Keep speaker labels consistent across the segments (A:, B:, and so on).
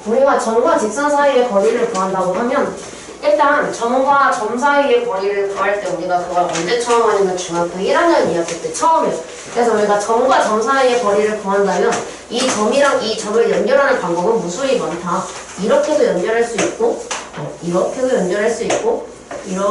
A: 우리가 점과 직선 사이의 거리를 구한다고 하면 일단 점과 점 사이의 거리를 구할 때 우리가 그걸 언제 처음 하냐면 중학교 1학년 2학기 때 처음이에요. 그래서 우리가 점과 점 사이의 거리를 구한다면 이 점이랑 이 점을 연결하는 방법은 무수히 많다. 이렇게도 연결할 수 있고 이렇게도 연결할 수 있고 이렇게도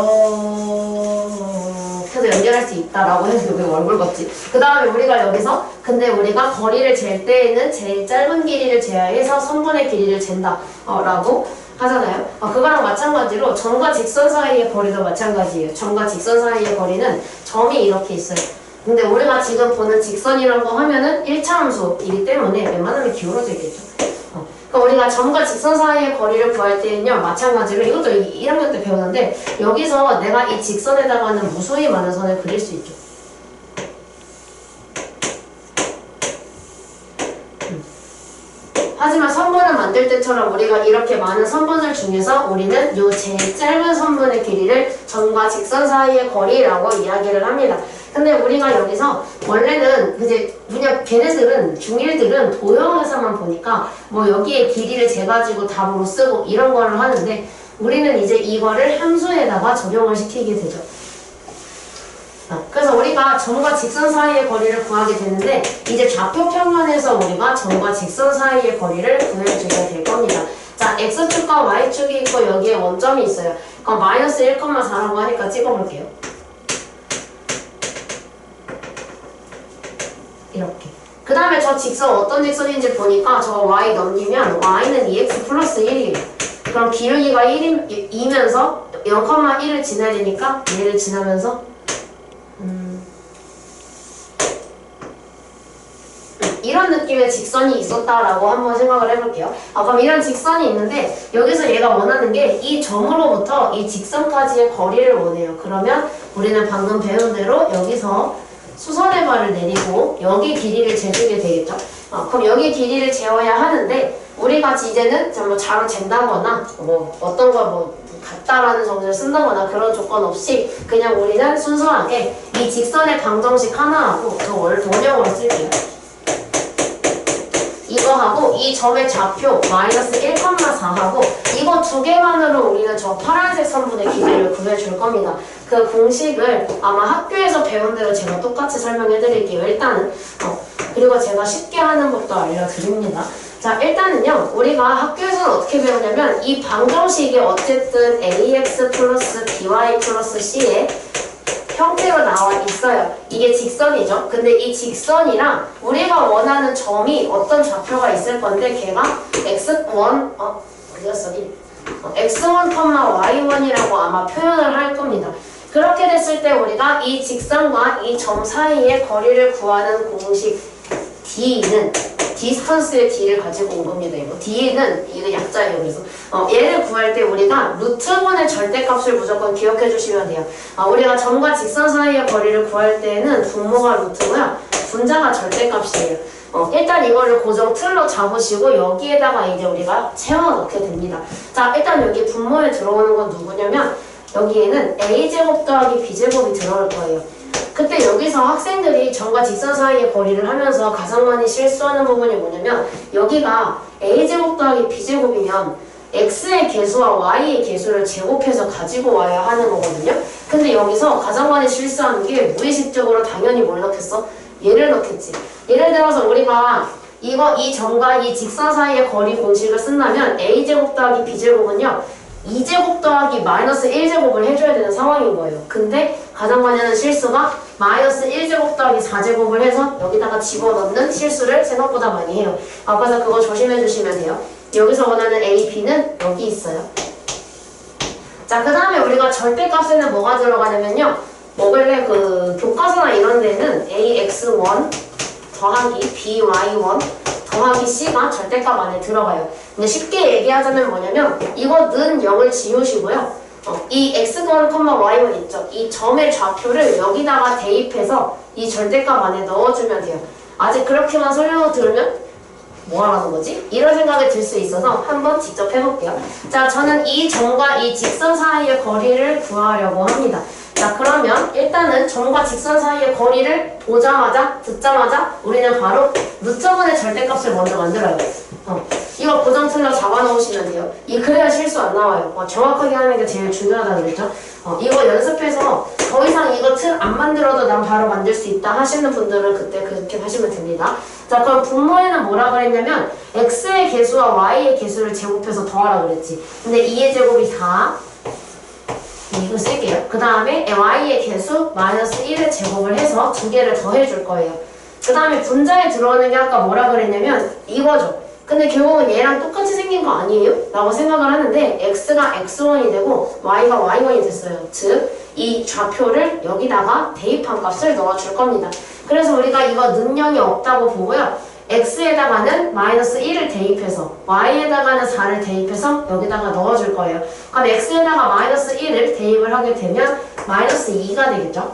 A: 연결할 수 있다라고 해서 왜 얼굴 같지? 그 다음에 우리가 여기서 근데 우리가 거리를 잴 때에는 제일 짧은 길이를 제하해서 선분의 길이를 잰다 라고 하잖아요. 그거랑 마찬가지로 점과 직선 사이의 거리도 마찬가지예요. 점과 직선 사이의 거리는 점이 이렇게 있어요. 근데 우리가 지금 보는 직선이라고 하면은 1차 함수이기 때문에 웬만하면 기울어져 있겠죠. 그러니까 우리가 점과 직선 사이의 거리를 구할 때는요, 마찬가지로 이것도 1학년 때 배우는데 여기서 내가 이 직선에다가는 무수히 많은 선을 그릴 수 있죠. 하지만 선분을 만들 때처럼 우리가 이렇게 많은 선분들 중에서 우리는 요 제일 짧은 선분의 길이를 점과 직선 사이의 거리라고 이야기를 합니다. 근데 우리가 여기서 원래는 이제 그냥 걔네들은 중1들은 도형에서만 보니까 뭐 여기에 길이를 재가지고 답으로 쓰고 이런 거를 하는데 우리는 이제 이거를 함수에다가 적용을 시키게 되죠. 그래서 우리가 점과 직선 사이의 거리를 구하게 되는데 이제 좌표 평면에서 우리가 점과 직선 사이의 거리를 구해주게 될 겁니다. 자, X축과 Y축이 있고 여기에 원점이 있어요. 그럼 마이너스 1,4라고 하니까 찍어볼게요. 이렇게. 그 다음에 저 직선 어떤 직선인지 보니까 저 Y 넘기면 Y는 2X 플러스 1이에요. 그럼 기울기가 2면서 0,1을 지나야 되니까 얘를 지나면서 이런 느낌의 직선이 있었다라고 한번 생각을 해볼게요. 그럼 이런 직선이 있는데 여기서 얘가 원하는 게 이 점으로부터 이 직선까지의 거리를 원해요. 그러면 우리는 방금 배운 대로 여기서 수선의 발을 내리고 여기 길이를 재주게 되겠죠. 그럼 여기 길이를 재어야 하는데 우리가 이제는 뭐 자로 잰다거나 뭐 어떤 걸 뭐 같다라는 정도를 쓴다거나 그런 조건 없이 그냥 우리는 순수하게 이 직선의 방정식 하나하고 저 원형으로 쓸게요. 이거하고 이 점의 좌표 마이너스 1,4하고 이거 두 개만으로 우리는 저 파란색 선분의 길이를 구해줄 겁니다. 그 공식을 아마 학교에서 배운 대로 제가 똑같이 설명해 드릴게요. 일단은 그리고 제가 쉽게 하는 법도 알려드립니다. 자, 일단은요 우리가 학교에서는 어떻게 배우냐면 이 방정식이 어쨌든 ax 플러스 by 플러스 c의 형태로 나와 있어요. 이게 직선이죠. 근데 이 직선이랑 우리가 원하는 점이 어떤 좌표가 있을 건데 걔가 x1 어디였어? x1, y1이라고 아마 표현을 할 겁니다. 그렇게 됐을 때 우리가 이 직선과 이 점 사이의 거리를 구하는 공식 D는 디스턴스의 D를 가지고 온 겁니다. 이거 D는 이거 약자예요. 그래서 얘를 구할 때 우리가 루트분의 절대값을 무조건 기억해 주시면 돼요. 우리가 점과 직선 사이의 거리를 구할 때는 분모가 루트고요. 분자가 절대값이에요. 일단 이거를 고정 틀로 잡으시고 여기에다가 이제 우리가 채워 넣게 됩니다. 자, 일단 여기 분모에 들어오는 건 누구냐면 여기에는 a제곱 더하기 b제곱이 들어올 거예요. 그때 여기서 학생들이 점과 직선 사이의 거리를 하면서 가장 많이 실수하는 부분이 뭐냐면 여기가 a제곱 더하기 b제곱이면 x의 개수와 y의 개수를 제곱해서 가지고 와야 하는 거거든요. 근데 여기서 가장 많이 실수하는 게 무의식적으로 당연히 뭘 넣겠어? 얘를 넣겠지. 예를 들어서 우리가 이 점과 이 직선 사이의 거리 공식을 쓴다면 a제곱 더하기 b제곱은요 2제곱 더하기 마이너스 1제곱을 해줘야 되는 상황인 거예요. 근데 가장 많이 하는 실수가 마이너스 1제곱 더하기 4제곱을 해서 여기다가 집어넣는 실수를 생각보다 많이 해요. 그래서 그거 조심해 주시면 돼요. 여기서 원하는 A, B는 여기 있어요. 자, 그 다음에 우리가 절대값에는 뭐가 들어가냐면요. 원래 그 교과서나 이런 데는 AX1 더하기 BY1 더하기 C가 절대값 안에 들어가요. 근데 쉽게 얘기하자면 뭐냐면 이거는 0을 지우시고요. 이 x1, y1 있죠? 이 점의 좌표를 여기다가 대입해서 이 절대값 안에 넣어주면 돼요. 아직 그렇게만 설명을 들으면 뭐 하라는 거지? 이런 생각이 들 수 있어서 한번 직접 해볼게요. 자, 저는 이 점과 이 직선 사이의 거리를 구하려고 합니다. 자, 그러면 일단은 점과 직선 사이의 거리를 듣자마자 우리는 바로 루트분의 절대값을 먼저 만들어요. 이거 고정 틀로 잡아 적어놓으시면 돼요. 그래야 실수 안 나와요. 정확하게 하는 게 제일 중요하다고 그랬죠. 이거 연습해서 더 이상 이거 틀 안 만들어도 난 바로 만들 수 있다 하시는 분들은 그때 그렇게 하시면 됩니다. 자, 그럼 분모에는 뭐라 그랬냐면 x의 개수와 y의 개수를 제곱해서 더하라 그랬지. 근데 2의 제곱이 4. 이거 쓸게요. 그 다음에 y의 개수 마이너스 1의 제곱을 해서 두 개를 더해줄 거예요. 그 다음에 분자에 들어오는 게 아까 뭐라 그랬냐면 이거죠. 근데 결국은 얘랑 똑같이 생긴 거 아니에요? 라고 생각을 하는데 x가 x1이 되고 y가 y1이 됐어요. 즉 이 좌표를 여기다가 대입한 값을 넣어줄 겁니다. 그래서 우리가 이거 능력이 없다고 보고요. x에다가는 마이너스 1을 대입해서 y에다가는 4를 대입해서 여기다가 넣어줄 거예요. 그럼 x에다가 마이너스 1을 대입을 하게 되면 마이너스 2가 되겠죠?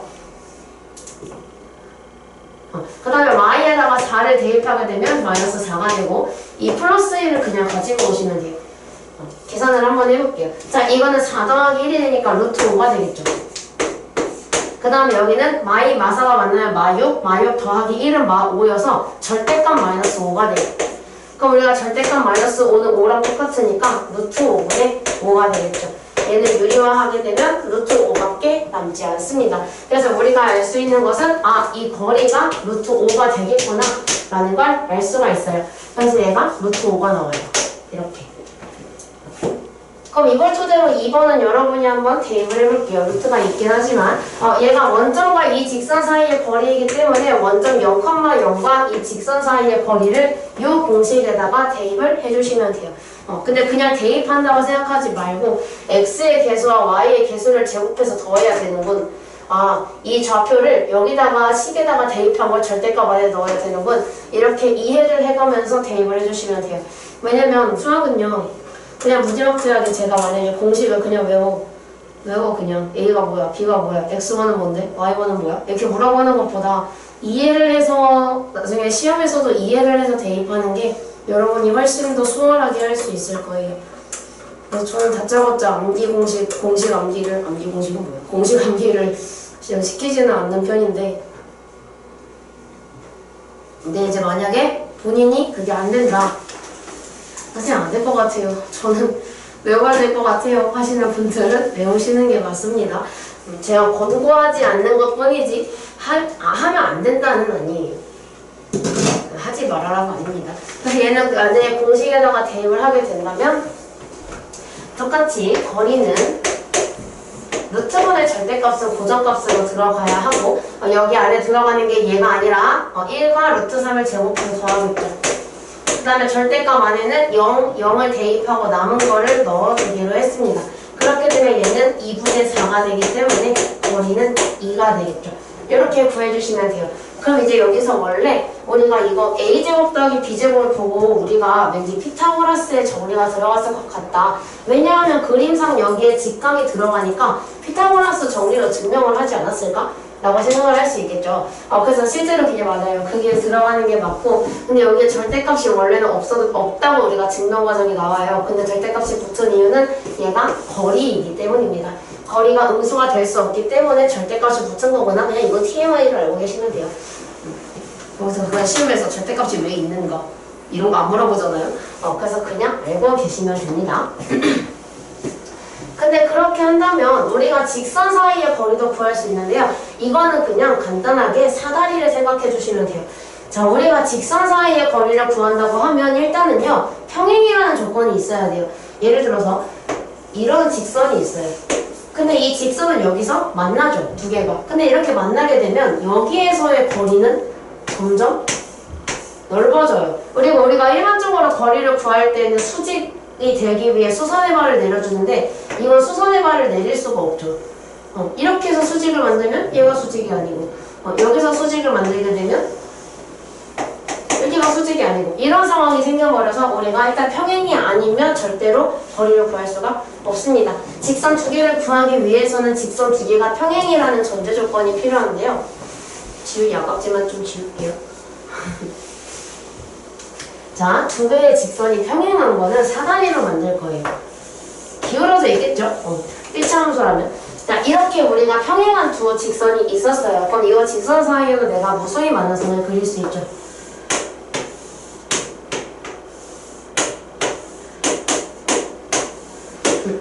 A: 그 다음에 y에다가 4를 대입하게 되면 마이너스 4가 되고 이 플러스 1을 그냥 가지고 오시면 돼요. 계산을 한번 해볼게요. 자, 이거는 4 더하기 1이 되니까 루트 5가 되겠죠. 그 다음에 여기는 마사가 만나면 마6 더하기 1은 마5여서 절대값 마이너스 5가 돼요. 그럼 우리가 절대값 마이너스 5는 5랑 똑같으니까 루트 5분의 5가 되겠죠. 얘를 유리화하게 되면 루트 5밖에 남지 않습니다. 그래서 우리가 알 수 있는 것은 이 거리가 루트 5가 되겠구나 라는 걸 알 수가 있어요. 그래서 얘가 루트 5가 나와요. 이렇게. 그럼 이걸 토대로 2번은 여러분이 한번 대입을 해볼게요. 루트가 있긴 하지만 얘가 원점과 이 직선 사이의 거리이기 때문에 원점 0,0과 이 직선 사이의 거리를 이 공식에다가 대입을 해주시면 돼요. 근데 그냥 대입한다고 생각하지 말고 x의 개수와 y의 개수를 제곱해서 더해야 되는군. 이 좌표를 여기다가 식에다가 대입한 걸 절대값 안에 넣어야 되는군. 이렇게 이해를 해가면서 대입을 해주시면 돼요. 왜냐면 수학은요. 그냥 무지막지하게 제가 만약에 공식을 그냥 외워 그냥 A가 뭐야, B가 뭐야, X1은 뭔데, Y1은 뭐야 이렇게 물어보는 것보다 이해를 해서 나중에 시험에서도 이해를 해서 대입하는 게 여러분이 훨씬 더 수월하게 할 수 있을 거예요. 그래서 저는 다짜고짜 암기 공식 암기를 그냥 시키지는 않는 편인데 근데 이제 만약에 본인이 그게 안 된다 사실 안 될 것 같아요. 저는 외워야 될 것 같아요 하시는 분들은 외우시는 게 맞습니다. 제가 권고하지 않는 것 뿐이지 하면 안 된다는 아니에요. 하지 말아라가 아닙니다. 그래서 얘는 만약에 공식에다가 대입을 하게 된다면 똑같이 거리는 루트분의 절대값은 고정값으로 들어가야 하고 여기 안에 들어가는 게 얘가 아니라 1과 루트 3을 제곱해서 더하겠죠. 그 다음에 절대값 안에는 0을 대입하고 남은 거를 넣어주기로 했습니다. 그렇게 되면 얘는 2분의 4가 되기 때문에 거리는 2가 되겠죠. 이렇게 구해주시면 돼요. 그럼 이제 여기서 원래 우리가 이거 a제곱 더하기 b제곱을 보고 우리가 왠지 피타고라스의 정리가 들어갔을 것 같다. 왜냐하면 그림상 여기에 직각이 들어가니까 피타고라스 정리로 증명을 하지 않았을까? 라고 생각을 할 수 있겠죠. 그래서 실제로 그게 맞아요. 그게 들어가는 게 맞고 근데 여기에 절대값이 원래는 없다고 우리가 증명 과정이 나와요. 근데 절대값이 붙은 이유는 얘가 거리이기 때문입니다. 거리가 음수가 될 수 없기 때문에 절대값이 붙은 거구나. 그냥 이거 TMI를 알고 계시면 돼요. 여기서 그냥 시험에서 절대값이 왜 있는가 이런 거 안 물어보잖아요. 그래서 그냥 알고 계시면 됩니다. 근데 그렇게 한다면 우리가 직선 사이의 거리도 구할 수 있는데요. 이거는 그냥 간단하게 사다리를 생각해 주시면 돼요. 자, 우리가 직선 사이의 거리를 구한다고 하면 일단은요. 평행이라는 조건이 있어야 돼요. 예를 들어서 이런 직선이 있어요. 근데 이 직선은 여기서 만나죠. 두 개가. 근데 이렇게 만나게 되면 여기에서의 거리는 점점 넓어져요. 그리고 우리가 일반적으로 거리를 구할 때는 수직이 되기 위해 수선의 발을 내려주는데 이건 수선의 발을 내릴 수가 없죠. 이렇게 해서 수직을 만들면 얘가 수직이 아니고 여기서 수직을 만들게 되면 여기가 수직이 아니고 이런 상황이 생겨버려서 우리가 일단 평행이 아니면 절대로 거리를 구할 수가 없습니다. 직선 두 개를 구하기 위해서는 직선 두 개가 평행이라는 전제 조건이 필요한데요. 지우기 아깝지만 좀 지울게요. 자, 두 개의 직선이 평행한 거는 사다리로 만들 거예요. 기울어져 있겠죠? 1차 함수라면. 자, 이렇게 우리가 평행한 두 직선이 있었어요. 그럼 이거 직선 사이로 내가 무수히 많은 선을 그릴 수 있죠.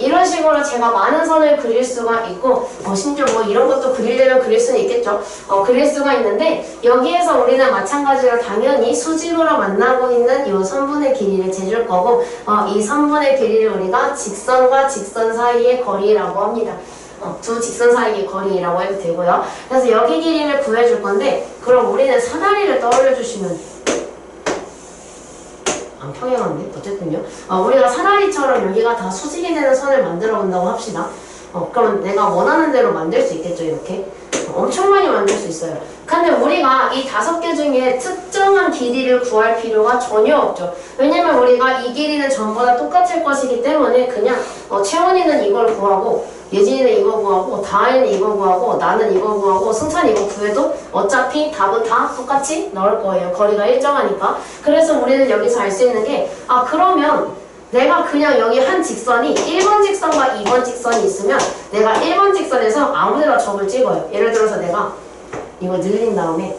A: 이런 식으로 제가 많은 선을 그릴 수가 있고 심지어 뭐 이런 것도 그리려면 그릴 수는 있겠죠. 그릴 수가 있는데 여기에서 우리는 마찬가지로 당연히 수직으로 만나고 있는 이 선분의 길이를 재줄 거고 이 선분의 길이를 우리가 직선과 직선 사이의 거리라고 합니다. 두 직선 사이의 거리라고 해도 되고요. 그래서 여기 길이를 구해줄 건데 그럼 우리는 사다리를 떠올려 주시면 안 평행한데? 어쨌든요. 우리가 사다리처럼 여기가 다 수직이 되는 선을 만들어 본다고 합시다. 그럼 내가 원하는 대로 만들 수 있겠죠, 이렇게? 엄청 많이 만들 수 있어요. 근데 우리가 이 5개 중에 특정한 길이를 구할 필요가 전혀 없죠. 왜냐면 우리가 이 길이는 전부 다 똑같을 것이기 때문에 그냥 채원이는 이걸 구하고 예진이는 이거 구하고 다혜는 이거 구하고 나는 이거 구하고 승찬이 이거 구해도 어차피 답은 다 똑같이 나올 거예요. 거리가 일정하니까. 그래서 우리는 여기서 알 수 있는 게 그러면 내가 그냥 여기 한 직선이 1번 직선과 2번 직선이 있으면 내가 1번 직선에서 아무데나 점을 찍어요. 예를 들어서 내가 이걸 늘린 다음에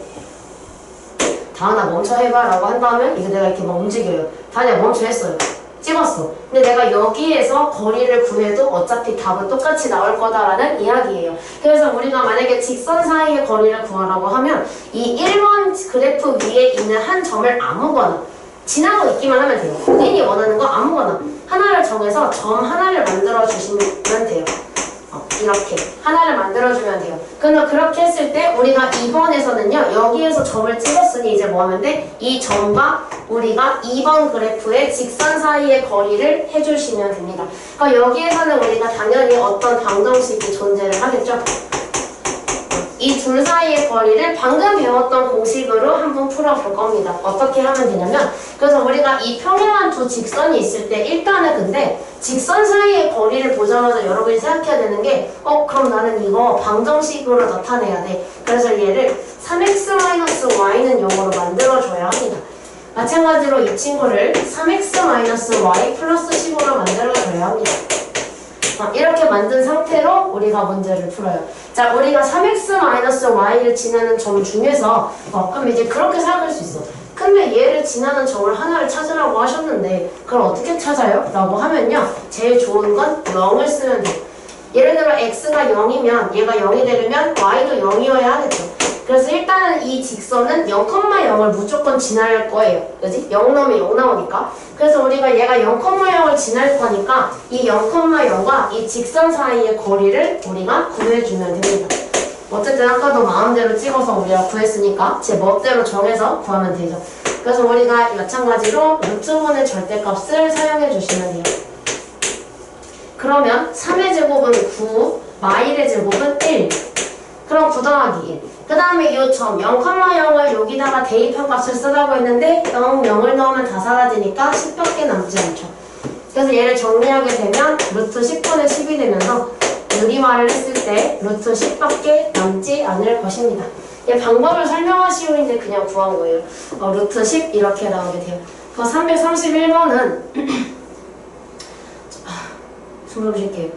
A: 다은아 멈춰 해봐 라고 한 다음에 이거 내가 이렇게 막 움직여요. 다은아 멈춰 했어요. 찍었어. 근데 내가 여기에서 거리를 구해도 어차피 답은 똑같이 나올 거다라는 이야기예요. 그래서 우리가 만약에 직선 사이의 거리를 구하라고 하면 이 1번 그래프 위에 있는 한 점을 아무거나 지나고 있기만 하면 돼요. 본인이 원하는 거 아무거나 하나를 정해서 점 하나를 만들어 주시면 돼요. 이렇게 하나를 만들어주면 돼요. 그러면 그렇게 했을 때 우리가 2번에서는요 여기에서 점을 찍었으니 이제 뭐 하면 돼? 이 점과 우리가 2번 그래프의 직선 사이의 거리를 해주시면 됩니다. 그러니까 여기에서는 우리가 당연히 어떤 방정식이 존재를 하겠죠. 이 둘 사이의 거리를 방금 배웠던 공식으로 한번 풀어볼 겁니다. 어떻게 하면 되냐면 그래서 우리가 이 평행한 두 직선이 있을 때 일단은 근데 직선 사이의 거리를 보자마자 여러분이 생각해야 되는 게 그럼 나는 이거 방정식으로 나타내야 돼. 그래서 얘를 3x-y는 0으로 만들어줘야 합니다. 마찬가지로 이 친구를 3x-y 플러스 10으로 만들어줘야 합니다. 이렇게 만든 상태로 우리가 문제를 풀어요. 자, 우리가 3x-y를 지나는 점 중에서 그럼 이제 그렇게 생각할 수 있어. 근데 얘를 지나는 점을 하나를 찾으라고 하셨는데 그걸 어떻게 찾아요? 라고 하면요 제일 좋은 건 0을 쓰면 돼요. 예를 들어 x가 0이면 얘가 0이 되려면 y도 0이어야 하겠죠. 그래서 일단은 이 직선은 0,0을 무조건 지날 거예요. 그지? 0 나오면 0 나오니까. 그래서 우리가 얘가 0,0을 지날 거니까 이 0,0과 이 직선 사이의 거리를 우리가 구해주면 됩니다. 어쨌든 아까도 마음대로 찍어서 우리가 구했으니까 제 멋대로 정해서 구하면 되죠. 그래서 우리가 마찬가지로 루트분의 절대값을 사용해 주시면 돼요. 그러면 3의 제곱은 9, 마일의 제곱은 1. 그럼 9 더하기 1. 그 다음에 이 점 0,0을 여기다가 대입한 값을 쓰라고 했는데 0, 0을 넣으면 다 사라지니까 10밖에 남지 않죠. 그래서 얘를 정리하게 되면 루트 10분의 10이 되면서 유리화를 했을 때 루트 10밖에 남지 않을 것입니다. 얘 방법을 설명하시오인데 그냥 구한 거예요. 루트 10 이렇게 나오게 돼요. 그 331번은 숨 좀 쉴게요.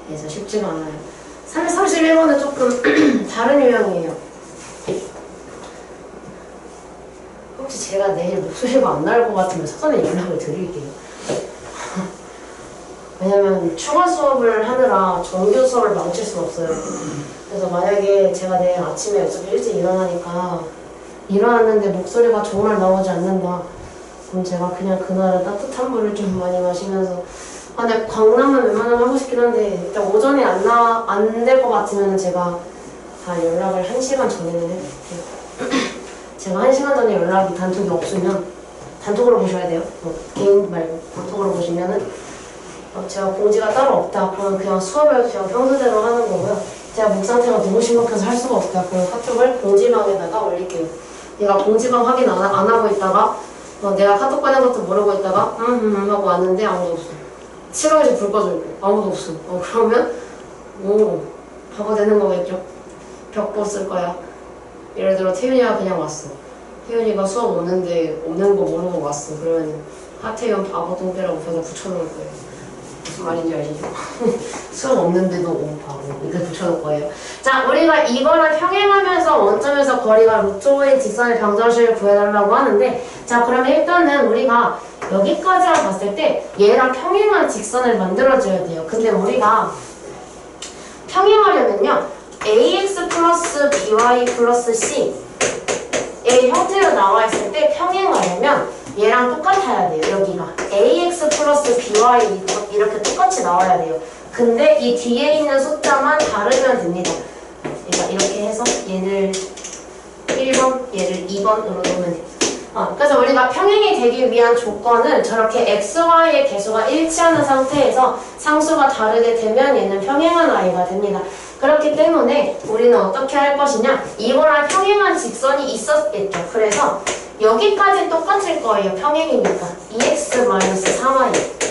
A: 그래서 쉽지가 않아요. 331번은 조금 다른 유형이에요. 혹시 제가 내일 목소리가 안 나올 것 같으면 사전에 연락을 드릴게요. 왜냐면 추가 수업을 하느라 정규 수업을 망칠 수는 없어요. 그래서 만약에 제가 내일 아침에 어차피 일찍 일어났는데 목소리가 정말 나오지 않는다. 그럼 제가 그냥 그날은 따뜻한 물을 좀 많이 마시면서 근데 광남은 웬만하면 하고 싶긴 한데 일단 오전에 안 될 것 같으면 제가 다 연락을 1시간 전에는 해볼게요. 제가 1시간 전에 연락이 단톡이 없으면 단톡으로 보셔야 돼요. 개인 말고 단톡으로 보시면은 제가 공지가 따로 없다. 그러면 그냥 수업을 그냥 평소대로 하는 거고요. 제가 목 상태가 너무 심각해서 할 수가 없다. 그럼 카톡을 공지방에다가 올릴게요. 내가 공지방 확인 안 하고 있다가 내가 카톡 받는 것도 모르고 있다가 하고 왔는데 아무도 없어. 7월에 불 꺼져 있고 아무도 없어. 그러면 바보 되는 거겠죠. 벽보 쓸 거야. 예를 들어 태윤이가 그냥 왔어. 태윤이가 수업 없는데 없는 거 모르고 왔어. 그러면 하태윤 바보 동배라고 벽에 붙여놓을 거예요. 무슨 말인지 아시죠? 수업 없는데도 오 바보 이렇게 붙여놓을 거예요. 자, 우리가 이거를 평행하면서 원점에서 거리가 루트 5의 직선의 방정식을 구해달라고 하는데 자, 그러면 일단은 우리가 여기까지만 봤을 때 얘랑 평행한 직선을 만들어줘야 돼요. 근데 우리가 평행하려면요, ax 플러스 by 플러스 c 의 형태로 나와 있을 때 평행하려면 얘랑 똑같아야 돼요. 여기가 ax 플러스 by 이렇게 똑같이 나와야 돼요. 근데 이 뒤에 있는 숫자만 다르면 됩니다. 그러니까 이렇게 해서 얘를 1번, 얘를 2번으로 놓으면 돼요. 그래서 우리가 평행이 되기 위한 조건은 저렇게 x, y의 개수가 일치하는 상태에서 상수가 다르게 되면 얘는 평행한 y가 됩니다. 그렇기 때문에 우리는 어떻게 할 것이냐, 이거랑 평행한 직선이 있었겠죠. 그래서 여기까지 똑같을 거예요. 평행이니까 2x-4y.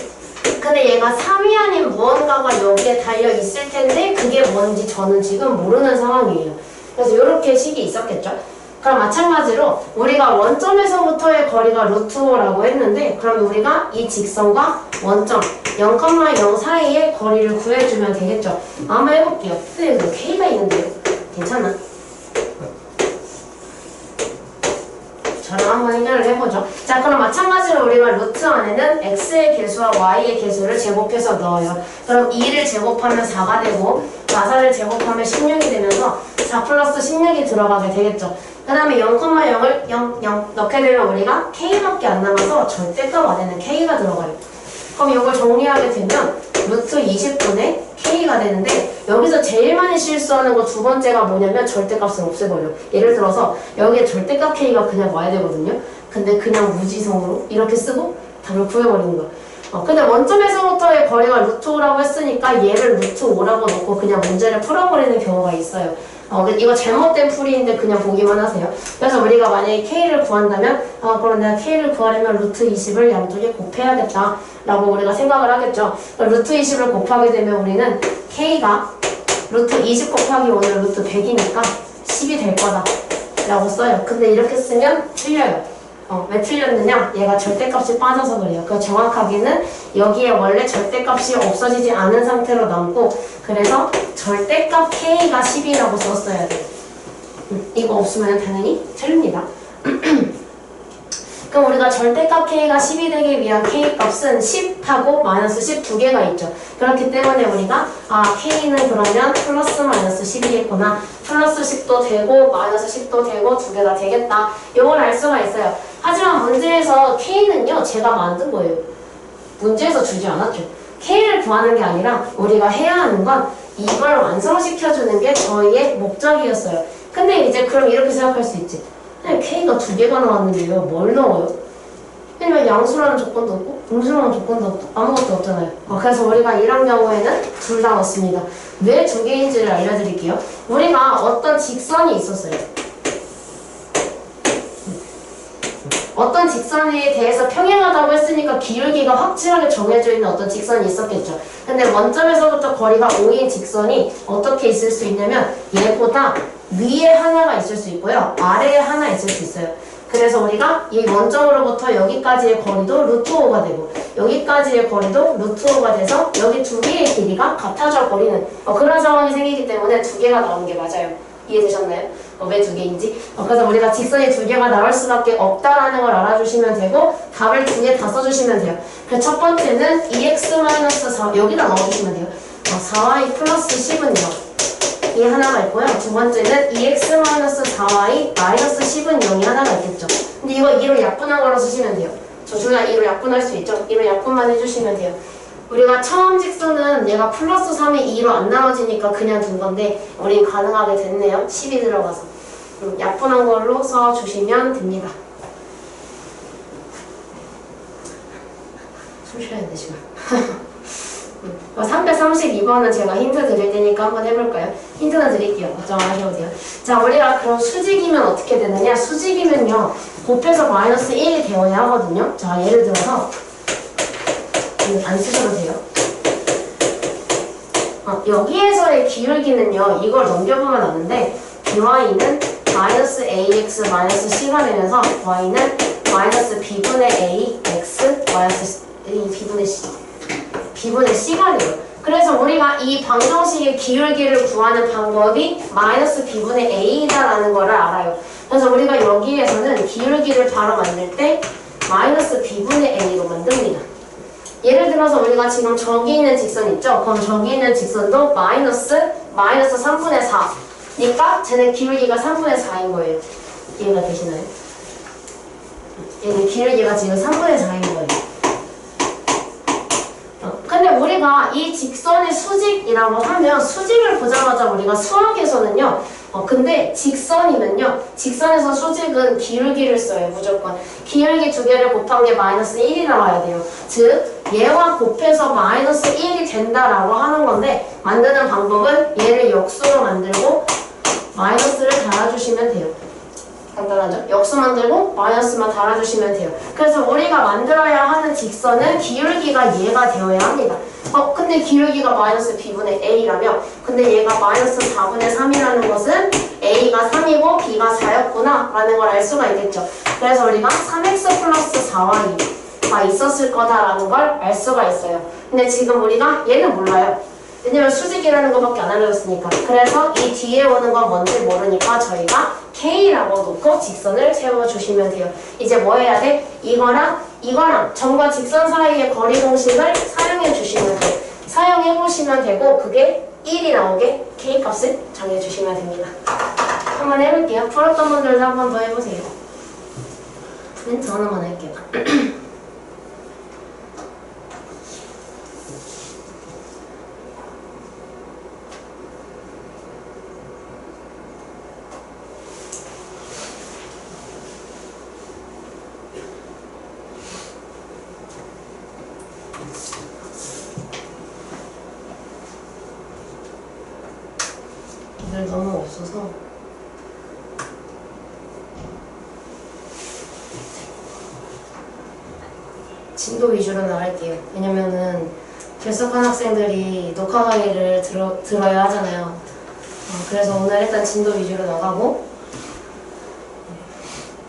A: 근데 얘가 3이 아닌 무언가가 여기에 달려 있을 텐데 그게 뭔지 저는 지금 모르는 상황이에요. 그래서 이렇게 식이 있었겠죠. 그럼 마찬가지로 우리가 원점에서부터의 거리가 루트 5라고 했는데, 그럼 우리가 이 직선과 원점 0,0 사이의 거리를 구해주면 되겠죠. 한번 해볼게요. 근데 여기 K가 있는데요. 괜찮아? 저랑 한번 해결을 해보죠. 자, 그럼 마찬가지로 우리가 루트 안에는 x의 개수와 y의 개수를 제곱해서 넣어요. 그럼 2를 제곱하면 4가 되고 4를 제곱하면 16이 되면서 4 플러스 16이 들어가게 되겠죠. 그 다음에 0,0을 0 넣게 되면 우리가 k밖에 안 남아서 절대값 안에는 k가 들어가요. 그럼 이걸 정리하게 되면 루트 20분의 k가 되는데, 여기서 제일 많이 실수하는 거 두 번째가 뭐냐면 절대값을 없애버려. 예를 들어서 여기에 절대값 k가 그냥 와야 되거든요. 근데 그냥 무지성으로 이렇게 쓰고 답을 구해버리는 거야. 근데 원점에서부터의 거리가 루트 5라고 했으니까 얘를 루트 5라고 놓고 그냥 문제를 풀어버리는 경우가 있어요. 이거 잘못된 풀이인데 그냥 보기만 하세요. 그래서 우리가 만약에 k를 구한다면 그럼 내가 k를 구하려면 루트 20을 양쪽에 곱해야겠다 라고 우리가 생각을 하겠죠. 루트 20을 곱하게 되면 우리는 k가 루트 20 곱하기 5는 루트 100이니까 10이 될 거다 라고 써요. 근데 이렇게 쓰면 틀려요. 왜 틀렸느냐? 얘가 절대값이 빠져서 그래요. 그 정확하게는 여기에 원래 절대값이 없어지지 않은 상태로 남고, 그래서 절대값 k가 10이라고 썼어야 돼요. 이거 없으면 당연히 틀립니다. 그럼 우리가 절대값 k가 10이 되기 위한 k값은 10하고 마이너스 10 두 개가 있죠. 그렇기 때문에 우리가 k는 그러면 플러스 마이너스 10이겠구나. 플러스 10도 되고 마이너스 10도 되고 두 개가 되겠다. 이걸 알 수가 있어요. 하지만 문제에서 k는요, 제가 만든 거예요. 문제에서 주지 않았죠. k를 구하는 게 아니라 우리가 해야 하는 건 이걸 완성시켜주는 게 저희의 목적이었어요. 근데 이제 그럼 이렇게 생각할 수 있지. k가 두 개가 나왔는데요, 뭘 넣어요? 왜냐면 양수라는 조건도 없고 음수라는 조건도 없고 아무것도 없잖아요. 그래서 우리가 이런 경우에는 둘 다 넣습니다. 왜 두 개인지를 알려드릴게요. 우리가 어떤 직선이 있었어요. 어떤 직선에 대해서 평행하다고 했으니까 기울기가 확실하게 정해져 있는 어떤 직선이 있었겠죠. 근데 원점에서부터 거리가 5인 직선이 어떻게 있을 수 있냐면 얘보다 위에 하나가 있을 수 있고요, 아래에 하나 있을 수 있어요. 그래서 우리가 이 원점으로부터 여기까지의 거리도 루트 5가 되고 여기까지의 거리도 루트 5가 돼서 여기 두 개의 길이가 같아져 버리는 그런 상황이 생기기 때문에 두 개가 나오는 게 맞아요. 이해되셨나요? 왜 두 개인지? 그래서 우리가 직선이 두 개가 나올 수밖에 없다라는 걸 알아주시면 되고, 답을 두 개 다 써주시면 돼요. 그래서 첫 번째는 2x-4 여기다 넣어주시면 돼요. 4y 플러스 10은 0 이 하나가 있고요. 두 번째는 2x-4y 마이너스 10은 0이 하나가 있겠죠. 근데 이거 2로 약분한 걸로 쓰시면 돼요. 저 중간 2로 약분할 수 있죠. 2로 약분만 해주시면 돼요. 우리가 처음 직선은 얘가 플러스 3이 2로 안 나눠지니까 그냥 둔 건데 우린 가능하게 됐네요. 10이 들어가서. 약분한 걸로 써주시면 됩니다. 숨 쉬어야 돼 지금. 332번은 제가 힌트 드릴 테니까 한번 해볼까요? 힌트는 드릴게요. 걱정 안 하셔도 돼요. 자, 우리가 그럼 수직이면 어떻게 되느냐? 수직이면요, 곱해서 마이너스 1이 되어야 하거든요. 자, 예를 들어서 안 쓰셔도 돼요. 여기에서의 기울기는요, 이걸 넘겨보면 아는데 y는 마이너스 ax 마이너스 c가 되면서 y는 마이너스 b분의 a x 마이너스 b분의 c b분의 c가 돼요. 그래서 우리가 이 방정식의 기울기를 구하는 방법이 마이너스 b분의 a이다라는 거를 알아요. 그래서 우리가 여기에서는 기울기를 바로 만들 때 마이너스 b분의 a로 만듭니다. 예를 들어서 우리가 지금 저기 있는 직선 있죠? 그럼 저기 있는 직선도 마이너스 3분의 4 니까 쟤네 기울기가 3분의 4인 거예요. 이해가 되시나요? 얘는 기울기가 지금 3분의 4인 거예요. 근데 우리가 이 직선의 수직이라고 하면 수직을 보자마자 우리가 수학에서는요 근데 직선이면요 직선에서 수직은 기울기를 써요. 무조건 기울기 두 개를 곱한 게 마이너스 1이 나와야 돼요. 즉 얘와 곱해서 마이너스 1이 된다라고 하는 건데 만드는 방법은 얘를 역수로 만들고 마이너스를 달아주시면 돼요. 간단하죠? 역수 만들고 마이너스만 달아주시면 돼요. 그래서 우리가 만들어야 하는 직선은 기울기가 얘가 되어야 합니다. 근데 기울기가 마이너스 b분의 a라며 근데 얘가 마이너스 4분의 3이라는 것은 a가 3이고 b가 4였구나 라는 걸 알 수가 있겠죠. 그래서 우리가 3x 플러스 4y 가 있었을 거다라는 걸 알 수가 있어요. 근데 지금 우리가 얘는 몰라요. 왜냐면 수직이라는 것밖에 안 알려줬으니까. 그래서 이 뒤에 오는 건 뭔지 모르니까 저희가 K라고 놓고 직선을 세워주시면 돼요. 이제 뭐 해야 돼? 이거랑 점과 직선 사이의 거리 공식을 사용해 주시면 돼요. 사용해 보시면 되고 그게 1이 나오게 K값을 정해주시면 됩니다. 한번 해볼게요. 풀었던 분들도 한 번 더 해보세요. 멘트 하나만 할게요. 오늘 너무 없어서 진도 위주로 나갈게요. 왜냐면은 결석한 학생들이 녹화 강의를 들어야 하잖아요. 그래서 오늘 일단 진도 위주로 나가고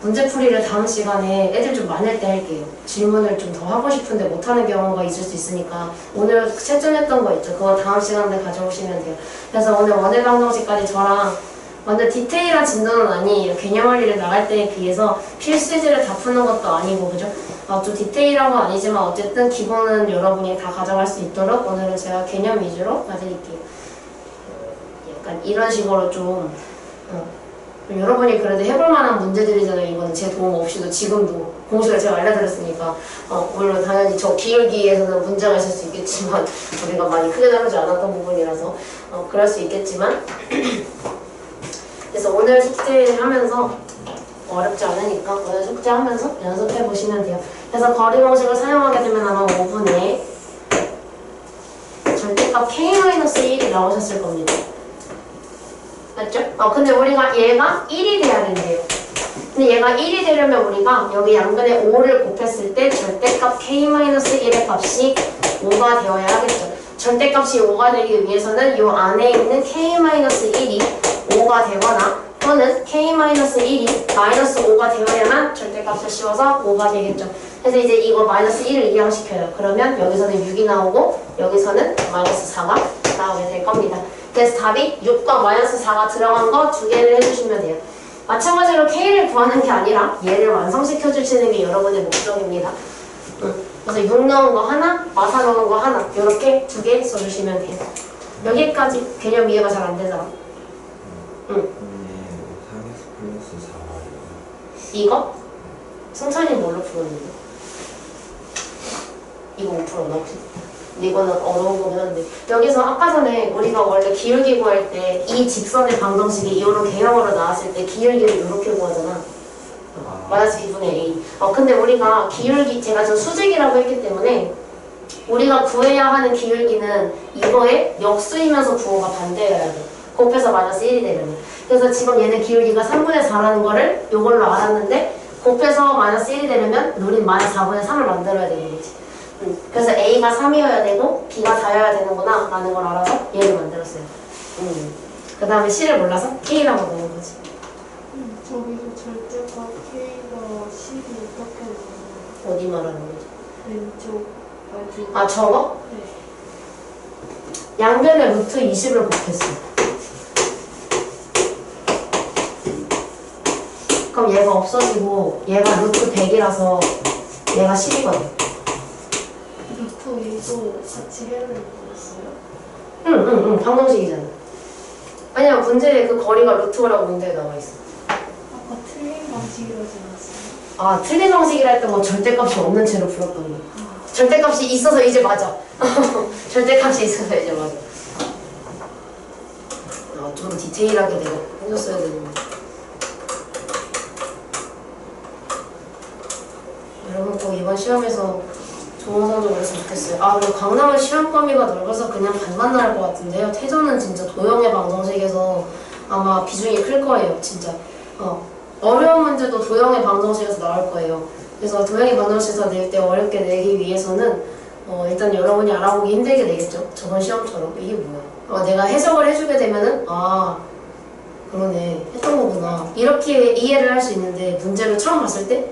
A: 문제풀이를 다음 시간에 애들 좀 많을 때 할게요. 질문을 좀 더 하고 싶은데 못하는 경우가 있을 수 있으니까 오늘 채점했던 거 있죠? 그거 다음 시간에 가져오시면 돼요. 그래서 오늘 원일 방정식까지 저랑 완전 디테일한 진도는 아니에요. 개념 원리를 나갈 때에 비해서 필수지를 다 푸는 것도 아니고 그죠? 좀 디테일한 건 아니지만 어쨌든 기본은 여러분이 다 가져갈 수 있도록 오늘은 제가 개념 위주로 봐드릴게요. 약간 이런 식으로 좀 여러분이 그래도 해볼 만한 문제들이잖아요. 이거는 제 도움 없이도 지금도 공식을 제가 알려드렸으니까 물론 당연히 저 기울기에서는 문제가 있을 수 있겠지만 우리가 많이 크게 다루지 않았던 부분이라서 그럴 수 있겠지만 그래서 오늘 숙제를 하면서 어렵지 않으니까 오늘 숙제하면서 연습해 보시면 돼요. 그래서 거리 공식을 사용하게 되면 아마 5분에 절대값 k-1이 나오셨을 겁니다. 맞죠? 근데 우리가 얘가 1이 돼야 된대요. 근데 얘가 1이 되려면 우리가 여기 양변에 5를 곱했을 때 절대값 k-1의 값이 5가 되어야 하겠죠. 절대값이 5가 되기 위해서는 이 안에 있는 k-1이 5가 되거나 또는 k-1이 마이너스 5가 되어야만 절대값을 씌워서 5가 되겠죠. 그래서 이제 이거 마이너스 1을 이항시켜요. 그러면 여기서는 6이 나오고 여기서는 마이너스 4가 나오게 될 겁니다. 그래서 답이 6과 마이너스 4가 들어간 거 두 개를 해주시면 돼요. 마찬가지로 K를 구하는 게 아니라 얘를 완성시켜 주시는 게 여러분의 목적입니다. 그래서 6 넣은 거 하나, 마사 넣은 거 하나 이렇게 두 개 써주시면 돼요. 여기까지 개념 이해가 잘 안 되잖아. 이거? 승찬이 뭘로 풀었는데? 이거 못 풀었나 혹시? 근데 이거는 어려운 거긴 한데 여기서 아까 전에 우리가 원래 기울기 구할 때 이 직선의 방정식이 이런 개형으로 나왔을 때 기울기를 이렇게 구하잖아. 마이너스 b분의 a. 근데 우리가 기울기 제가 지금 수직이라고 했기 때문에 우리가 구해야 하는 기울기는 이거에 역수이면서 부호가 반대여야 돼. 곱해서 마이너스 1이 되려면. 그래서 지금 얘는 기울기가 3분의 4라는 거를 이걸로 알았는데 곱해서 마이너스 1이 되려면 우린 마이너스 4분의 3을 만들어야 되는 거지. 그래서 A가 3이어야 되고 B가 4여야 되는구나 라는 걸 알아서 얘를 만들었어요. 그 다음에 C를 몰라서 K라고 넣는 거지.
B: 저기서 절대값 K가 10이 어떻게 나와요?
A: 어디 말하는 거지?
B: 왼쪽 마지막.
A: 아 저거?
B: 네.
A: 양변에 루트 20을 곱했어. 그럼 얘가 없어지고 얘가 루트 100이라서 얘가 10이거든.
B: 루트 2도 같이 해야 되는 거였어요?
A: 응. 방정식이잖아. 왜냐면 문제에 그 거리가 루트라고 문제에 나와 있어.
B: 아까 틀린 방식이라 하지 않았어요?
A: 아, 틀린 방식이라 했던 건 절대값이 없는 채로 풀었던 거. 절대값이 있어서 이제 맞아. 절대값이 있어서 이제 맞아. 좀 디테일하게 내가 해줬어야 되는데. 여러분 꼭 이번 시험에서 좋은 성적 그랬으면 좋겠어요. 아, 그리고 강남은 시험 범위가 넓어서 그냥 반만 나올 것 같은데요. 태조는 진짜 도형의 방정식에서 아마 비중이 클 거예요. 진짜. 어려운 문제도 도형의 방정식에서 나올 거예요. 그래서 도형의 방정식에서 낼 때 어렵게 내기 위해서는 일단 여러분이 알아보기 힘들게 내겠죠. 저번 시험처럼. 이게 뭐야? 내가 해석을 해주게 되면은 그러네. 했던 거구나. 이렇게 이해를 할 수 있는데 문제를 처음 봤을 때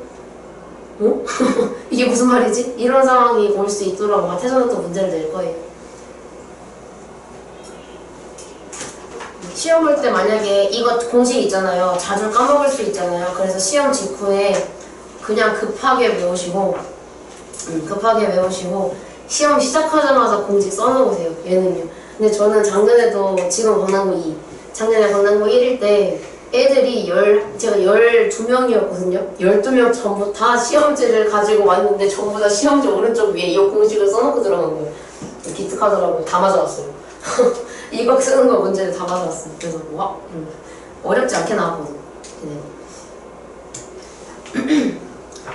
A: 이게 무슨 말이지? 이런 상황이 올 수 있도록 아마 태조는 또 문제를 낼 거예요. 시험 볼 때 만약에 이거 공식 있잖아요. 자주 까먹을 수 있잖아요. 그래서 시험 직후에 그냥 급하게 외우시고 시험 시작하자마자 공식 써놓으세요. 얘는요. 근데 저는 작년에도 지금 강남고 2, 작년에 강남고 1일 때 애들이 제가 12명이었거든요. 12명 전부 다 시험지를 가지고 왔는데 전부 다 시험지 오른쪽 위에 이 공식을 써놓고 들어간 거예요. 기특하더라고요. 다 맞아왔어요. 이거 쓰는 거 문제를 다 맞아왔어요. 그래서 어렵지 않게 나왔거든.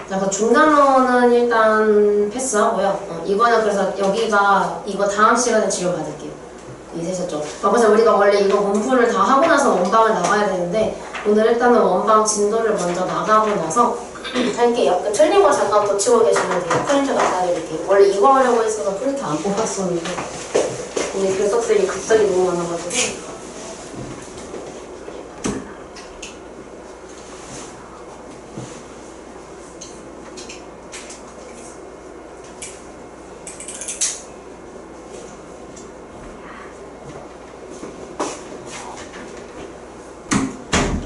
A: 자, 그 중단어는 일단 패스하고요. 이거는 그래서 여기가 이거 다음 시간에 지워받을게요. 이해되셨죠? 그래서 우리가 원래 이거 문풀을 다 하고 나서 원방을 나가야 되는데 오늘 일단은 원방 진도를 먼저 나가고 나서 할게요. 그 틀린 거 잠깐 고치고 계시면 돼요. 프린트 갖다 드릴게요. 원래 이거 하려고 했어서 프린트 안 뽑았었는데 오늘 결석들이 갑자기 너무 많아가지고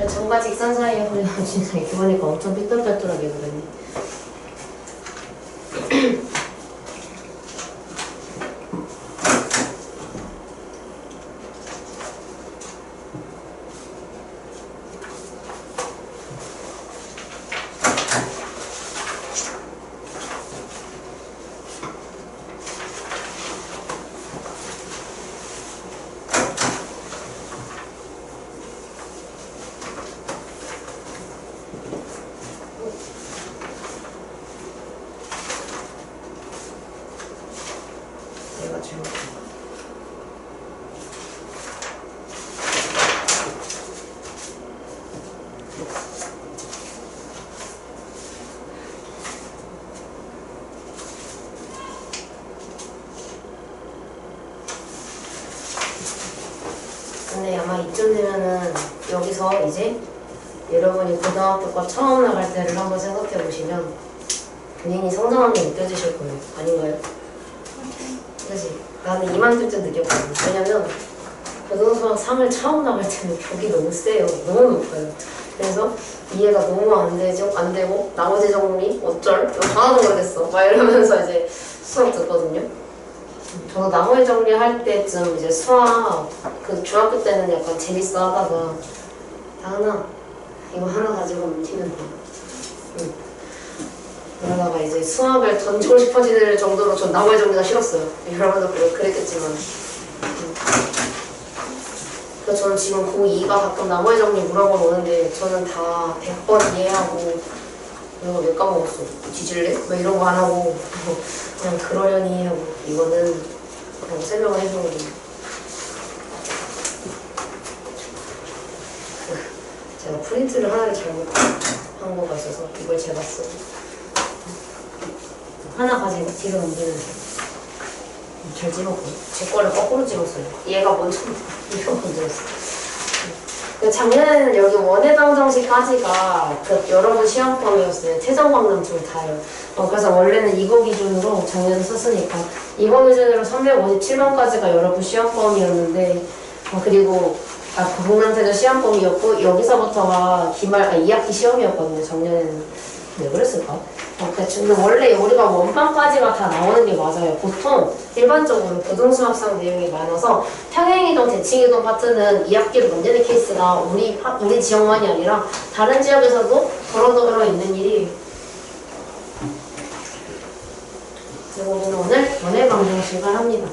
A: 정과 직선 사이에 그냥 진짜 이렇게 보니까 엄청 삐뚤빼뚤하게 그랬네. 근데 아마 이쯤 되면은 여기서 이제 여러분이 고등학교 거 처음 나갈 때를 한번 생각해 보시면 본인이 성장한 게 느껴지실 거예요. 아닌가요? 그치? 나는 이만둘 때 느꼈거든. 왜냐면 고등수학 3을 처음 나갈 때는 벽이 너무 세요. 너무 높아요. 그래서 이해가 너무 안 되고 나머지 정리 어쩔? 이거 하나도 모르겠어. 막 이러면서 이제 수업 듣거든요. 저도 나머지 정리할 때쯤 이제 수학 그 중학교 때는 약간 재밌어 하다가 다은아 이거 하나 가지고 문티면 돼. 그러다가 이제 수학을 던지고 싶어지는 정도로 전 나머지 정리가 싫었어요. 여러분도 그랬겠지만 그래서 저는 지금 고2가 가끔 나머지 정리 물어보러 오는데 저는 다 100번 이해하고 이거 몇 까먹었어? 뒤질래? 뭐 이런 거 안 하고 그냥 그러려니 하고 이거는 그냥 설명을 해주거든요. 제가 프린트를 하나를 잘못한 거가 있어서 이걸 제가 써요. 하나 가지고 뒤로 넘기는데 잘 찍었거든요. 제 거를 거꾸로 찍었어요. 얘가 먼저 이거 먼저였어요. 작년에는 여기 원의 방정식까지가 그 여러분 시험 범위였어요. 태정 강남 좀 다요. 그래서 원래는 이거 기준으로 작년에 썼으니까 이거 기준으로 357번까지가 여러분 시험 범위였는데 그리고 강남 태정 시험 범위였고 여기서부터가 기말 2학기 시험이었거든요. 작년에는 왜 그랬을까? 그렇죠. 근데 원래 우리가 원반까지가 다 나오는 게 맞아요. 보통 일반적으로 부등수학상 내용이 많아서 평행이동, 대칭이동 파트는 2학기로 문제는 케이스가 우리 지역만이 아니라 다른 지역에서도 도로도로 있는 일이에요. 그리고 우리는 오늘 원의 방정식을 합니다.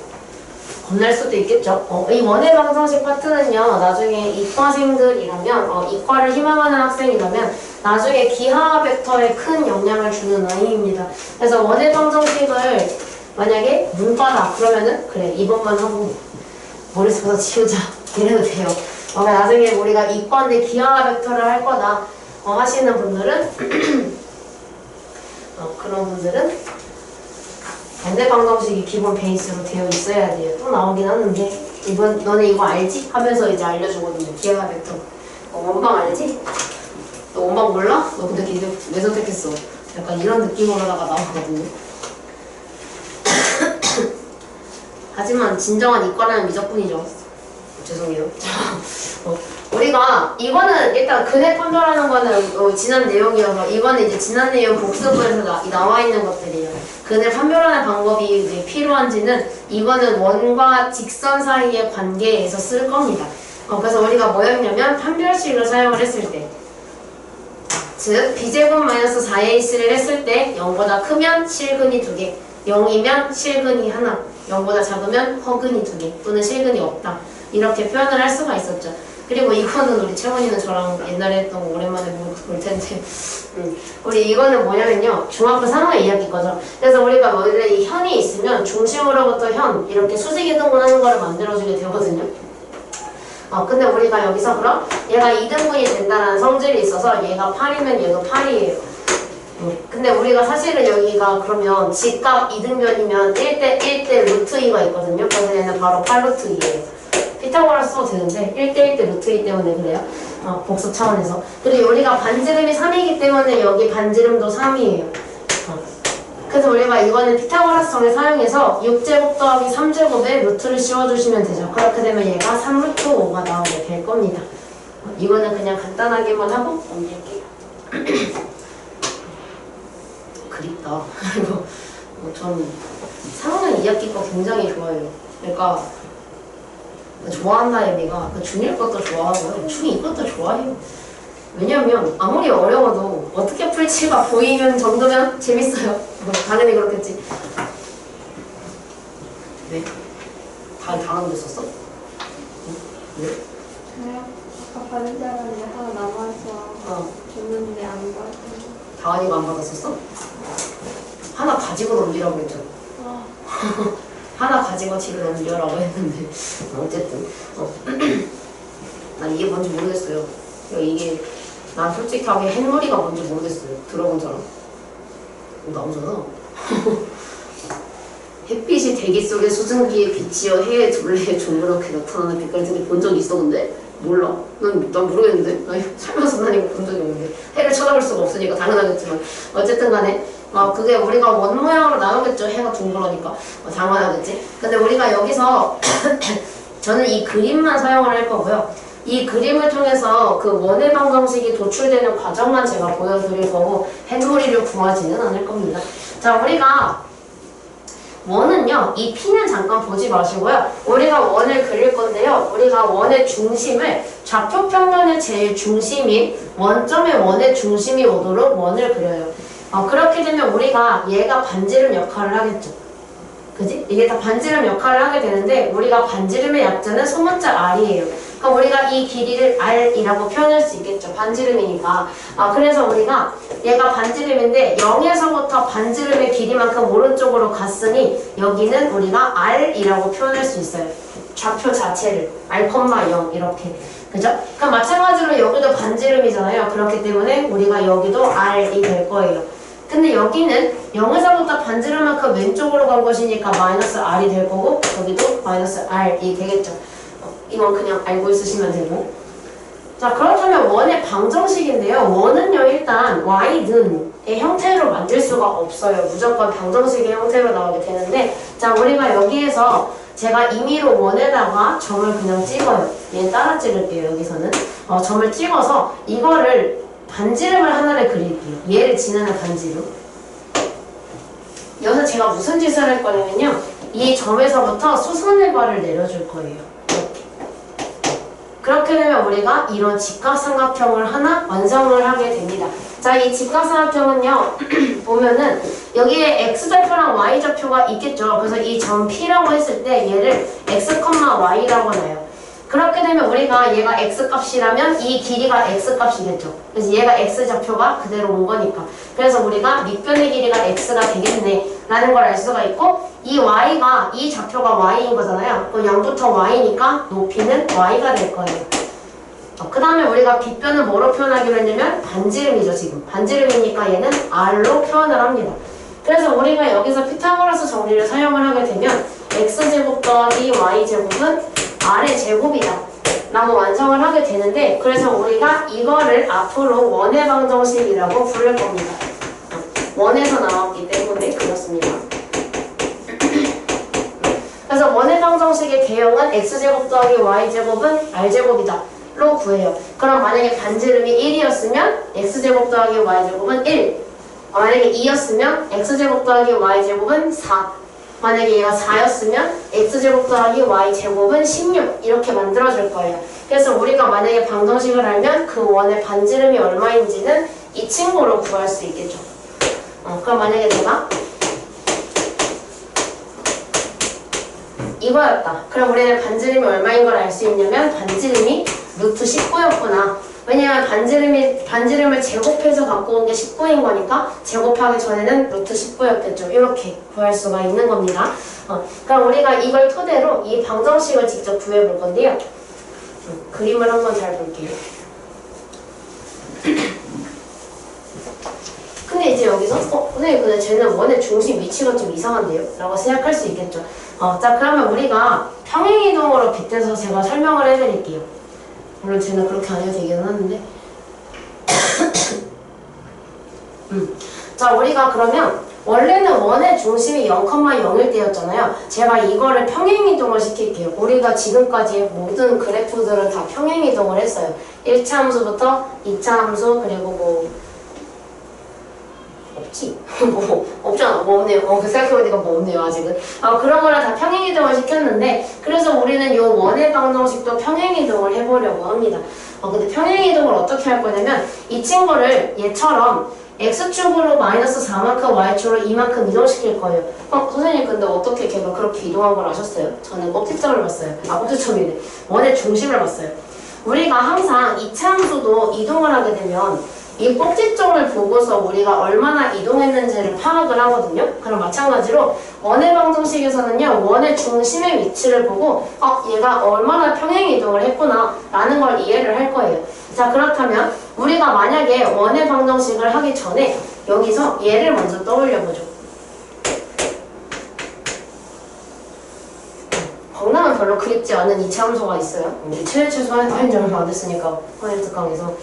A: 겁날 수도 있겠죠. 이 원의 방정식 파트는요, 나중에 이과생들이라면, 이과를 희망하는 학생이라면, 나중에 기하 벡터에 큰 영향을 주는 아이입니다. 그래서 원의 방정식을 만약에 문과다 그러면은, 그래, 이번만 하고 머릿속에서 지우자. 이래도 돼요. 나중에 우리가 이과인데 기하 벡터를 할 거다 하시는 분들은, 그런 분들은, 원의 방정식이 기본 베이스로 되어 있어야 돼요. 또 나오긴 하는데 너네 이거 알지? 하면서 이제 알려주거든요. 기하 벡터. 원방 알지? 너 원방 몰라? 너 근데 왜 선택했어? 약간 이런 느낌으로다가 나오거든요. 하지만 진정한 이과라는 미적분이죠. 죄송해요. 우리가 이거는 일단 근해 판별하는 거는 지난 내용이어서 이거는 이제 지난 내용 복습부에서 나와 있는 것들이에요. 근해 판별하는 방법이 이제 필요한지는 이거는 원과 직선 사이의 관계에서 쓸 겁니다. 그래서 우리가 뭐였냐면 판별식을 사용을 했을 때, 즉 b제곱 마이너스 4ac를 했을 때 0보다 크면 실근이 2개, 0이면 실근이 하나, 0보다 작으면 허근이 2개 또는 실근이 없다. 이렇게 표현을 할 수가 있었죠. 그리고 이거는 우리 채원이는 저랑 옛날에 했던 거 오랜만에 볼 텐데 우리 이거는 뭐냐면요, 중학교 3학년 이야기 거죠. 그래서 우리가 원래 이 현이 있으면 중심으로부터 현 이렇게 수직이동을 하는 거를 만들어주게 되거든요. 근데 우리가 여기서 그럼 얘가 2등분이 된다는 성질이 있어서 얘가 8이면 얘도 8이에요. 근데 우리가 사실은 여기가 그러면 직각 2등변이면 1대 1대 루트 2가 있거든요. 그래서 얘는 바로 8루트 2예요. 피타고라스 써도 되는데 1대 1대 루트 2 때문에 그래요. 복습 차원에서. 그리고 우리가 반지름이 3이기 때문에 여기 반지름도 3이에요. 그래서 우리가 이거는 피타고라스 정을 사용해서 6제곱 더하기 3제곱에 루트를 씌워주시면 되죠. 그렇게 되면 얘가 3루트 5가 나오게 될 겁니다. 이거는 그냥 간단하게만 하고 넘길게요. 그립다. 이거 전 3학년 2학기 거 굉장히 좋아해요. 그러니까 좋아한다의 의미가 중1 것도 좋아하고요, 중2 것도 좋아해요. 왜냐면 아무리 어려워도 어떻게 풀지가 보이는 정도면 재밌어요. 당연히 그렇겠지. 왜? 다른 데 썼어? 왜?
B: 저요? 아까 받은 자료에 하나 남아서 줬는데 안 받았어요.
A: 다은이가 안 받았었어? 하나 가지고 넘기라고 했죠. 하나 가지고 집에 넘겨라고 했는데 어쨌든 난 이게 뭔지 모르겠어요. 이게 난 솔직하게 햇놀이가 뭔지 모르겠어요. 들어본 사람 나오잖아. 햇빛이 대기 속의 수증기에 비치어 해의 둘레에 둥그렇게 나타나는 빛깔들이 본 적이 있어. 근데 몰라. 난 모르겠는데. 살면서 난 이거 본 적이 없는데. 해를 쳐다볼 수가 없으니까 당연하겠지만 어쨌든 간에 그게 우리가 원 모양으로 나오겠죠. 해가 둥그러니까 당연하겠지. 근데 우리가 여기서 저는 이 그림만 사용을 할 거고요. 이 그림을 통해서 그 원의 방정식이 도출되는 과정만 제가 보여드릴 거고 해놀이를 구하지는 않을 겁니다. 자, 우리가 원은요, 이 P는 잠깐 보지 마시고요. 우리가 원을 그릴 건데요. 우리가 원의 중심을 좌표평면의 제일 중심인 원점의 원의 중심이 오도록 원을 그려요. 그렇게 되면 우리가 얘가 반지름 역할을 하겠죠. 그지? 이게 다 반지름 역할을 하게 되는데 우리가 반지름의 약자는 소문자 R이에요. 그럼 우리가 이 길이를 R이라고 표현할 수 있겠죠. 반지름이니까. 그래서 우리가 얘가 반지름인데 0에서부터 반지름의 길이만큼 오른쪽으로 갔으니 여기는 우리가 R이라고 표현할 수 있어요. 좌표 자체를 R,0 이렇게. 그죠? 그럼 마찬가지로 여기도 반지름이잖아요. 그렇기 때문에 우리가 여기도 R이 될 거예요. 근데 여기는 0에서부터 반지름만큼 왼쪽으로 간 것이니까 마이너스 R이 될 거고 여기도 마이너스 R이 되겠죠. 이건 그냥 알고 있으시면 되고. 자, 그렇다면 원의 방정식인데요. 원은요, 일단 y는의 형태로 만들 수가 없어요. 무조건 방정식의 형태로 나오게 되는데, 자, 우리가 여기에서 제가 임의로 원에다가 점을 그냥 찍어요. 얘 따라 찍을게요, 여기서는. 점을 찍어서 이거를 반지름을 하나를 그릴게요. 얘를 지나는 반지름. 여기서 제가 무슨 짓을 할 거냐면요. 이 점에서부터 수선의 발을 내려줄 거예요. 이렇게. 그렇게 되면 우리가 이런 직각삼각형을 하나 완성을 하게 됩니다. 자, 이 직각삼각형은요. 보면은 여기에 x좌표랑 y좌표가 있겠죠. 그래서 이 점 P라고 했을 때 얘를 x, y라고 놔요. 그렇게 되면 우리가 얘가 x값이라면 이 길이가 x값이겠죠. 그래서 얘가 x좌표가 그대로 온 거니까. 그래서 우리가 밑변의 길이가 x가 되겠네 라는 걸 알 수가 있고, 이 y가, 이 좌표가 y인 거잖아요. 그럼 0부터 y니까 높이는 y가 될 거예요. 그 다음에 우리가 빗변은 뭐로 표현하기로 했냐면 반지름이죠. 지금 반지름이니까 얘는 r로 표현을 합니다. 그래서 우리가 여기서 피타고라스 정리를 사용을 하게 되면 x제곱 더하기 y제곱은 r의 제곱이다 라고 완성을 하게 되는데, 그래서 우리가 이거를 앞으로 원의 방정식이라고 부를 겁니다. 원에서 나왔기 때문에 그렇습니다. 그래서 원의 방정식의 개형은 x제곱 더하기 y제곱은 r제곱이다 로 구해요. 그럼 만약에 반지름이 1이었으면 x제곱 더하기 y제곱은 1, 만약에 2였으면 x제곱 더하기 y제곱은 4, 만약에 얘가 4였으면 x제곱 더하기 y제곱은 16 이렇게 만들어줄 거예요. 그래서 우리가 만약에 방정식을 알면 그 원의 반지름이 얼마인지는 이 친구로 구할 수 있겠죠. 그럼 만약에 내가 이거였다. 그럼 우리는 반지름이 얼마인 걸 알 수 있냐면 반지름이 루트 19였구나. 왜냐면 반지름을 제곱해서 갖고 온 게 19인 거니까 제곱하기 전에는 루트 19였겠죠. 이렇게 구할 수가 있는 겁니다. 그럼 우리가 이걸 토대로 이 방정식을 직접 구해 볼 건데요. 그림을 한번 잘 볼게요. 근데 이제 여기서 선생님 근데 쟤는 원의 중심 위치가 좀 이상한데요? 라고 생각할 수 있겠죠. 자, 그러면 우리가 평행이동으로 빗대서 제가 설명을 해드릴게요. 물론 쟤는 그렇게 안 해도 되기는 하는데 자, 우리가 그러면 원래는 원의 중심이 0,0일 때였잖아요. 제가 이거를 평행이동을 시킬게요. 우리가 지금까지 모든 그래프들은 다 평행이동을 했어요. 1차 함수부터 2차 함수, 그리고 뭐 없지? 뭐 없잖아. 뭐 없네요. 생각해보니까 뭐 없네요 아직은. 그런 거를 다 평행이동을 시켰는데, 그래서 우리는 요 원의 방정식도 평행이동을 해보려고 합니다. 근데 평행이동을 어떻게 할 거냐면 이 친구를 얘처럼 x축으로 마이너스 4만큼 y축으로 2만큼 이동시킬 거예요. 선생님 근데 어떻게 걔가 그렇게 이동한 걸 아셨어요? 저는 꼭지점을 봤어요. 꼭지점이네. 원의 중심을 봤어요. 우리가 항상 2차 함수도 이동을 하게 되면 이 꼭지점을 보고서 우리가 얼마나 이동했는지를 파악을 하거든요. 그럼 마찬가지로 원의 방정식에서는요, 원의 중심의 위치를 보고 얘가 얼마나 평행이동을 했구나 라는 걸 이해를 할 거예요. 자, 그렇다면 우리가 만약에 원의 방정식을 하기 전에 여기서 얘를 먼저 떠올려보죠. 정답은 별로 그립지 않은 2차 함수가 있어요. 최초 한지 얼마 안 됐으니까 퍼센트 강에서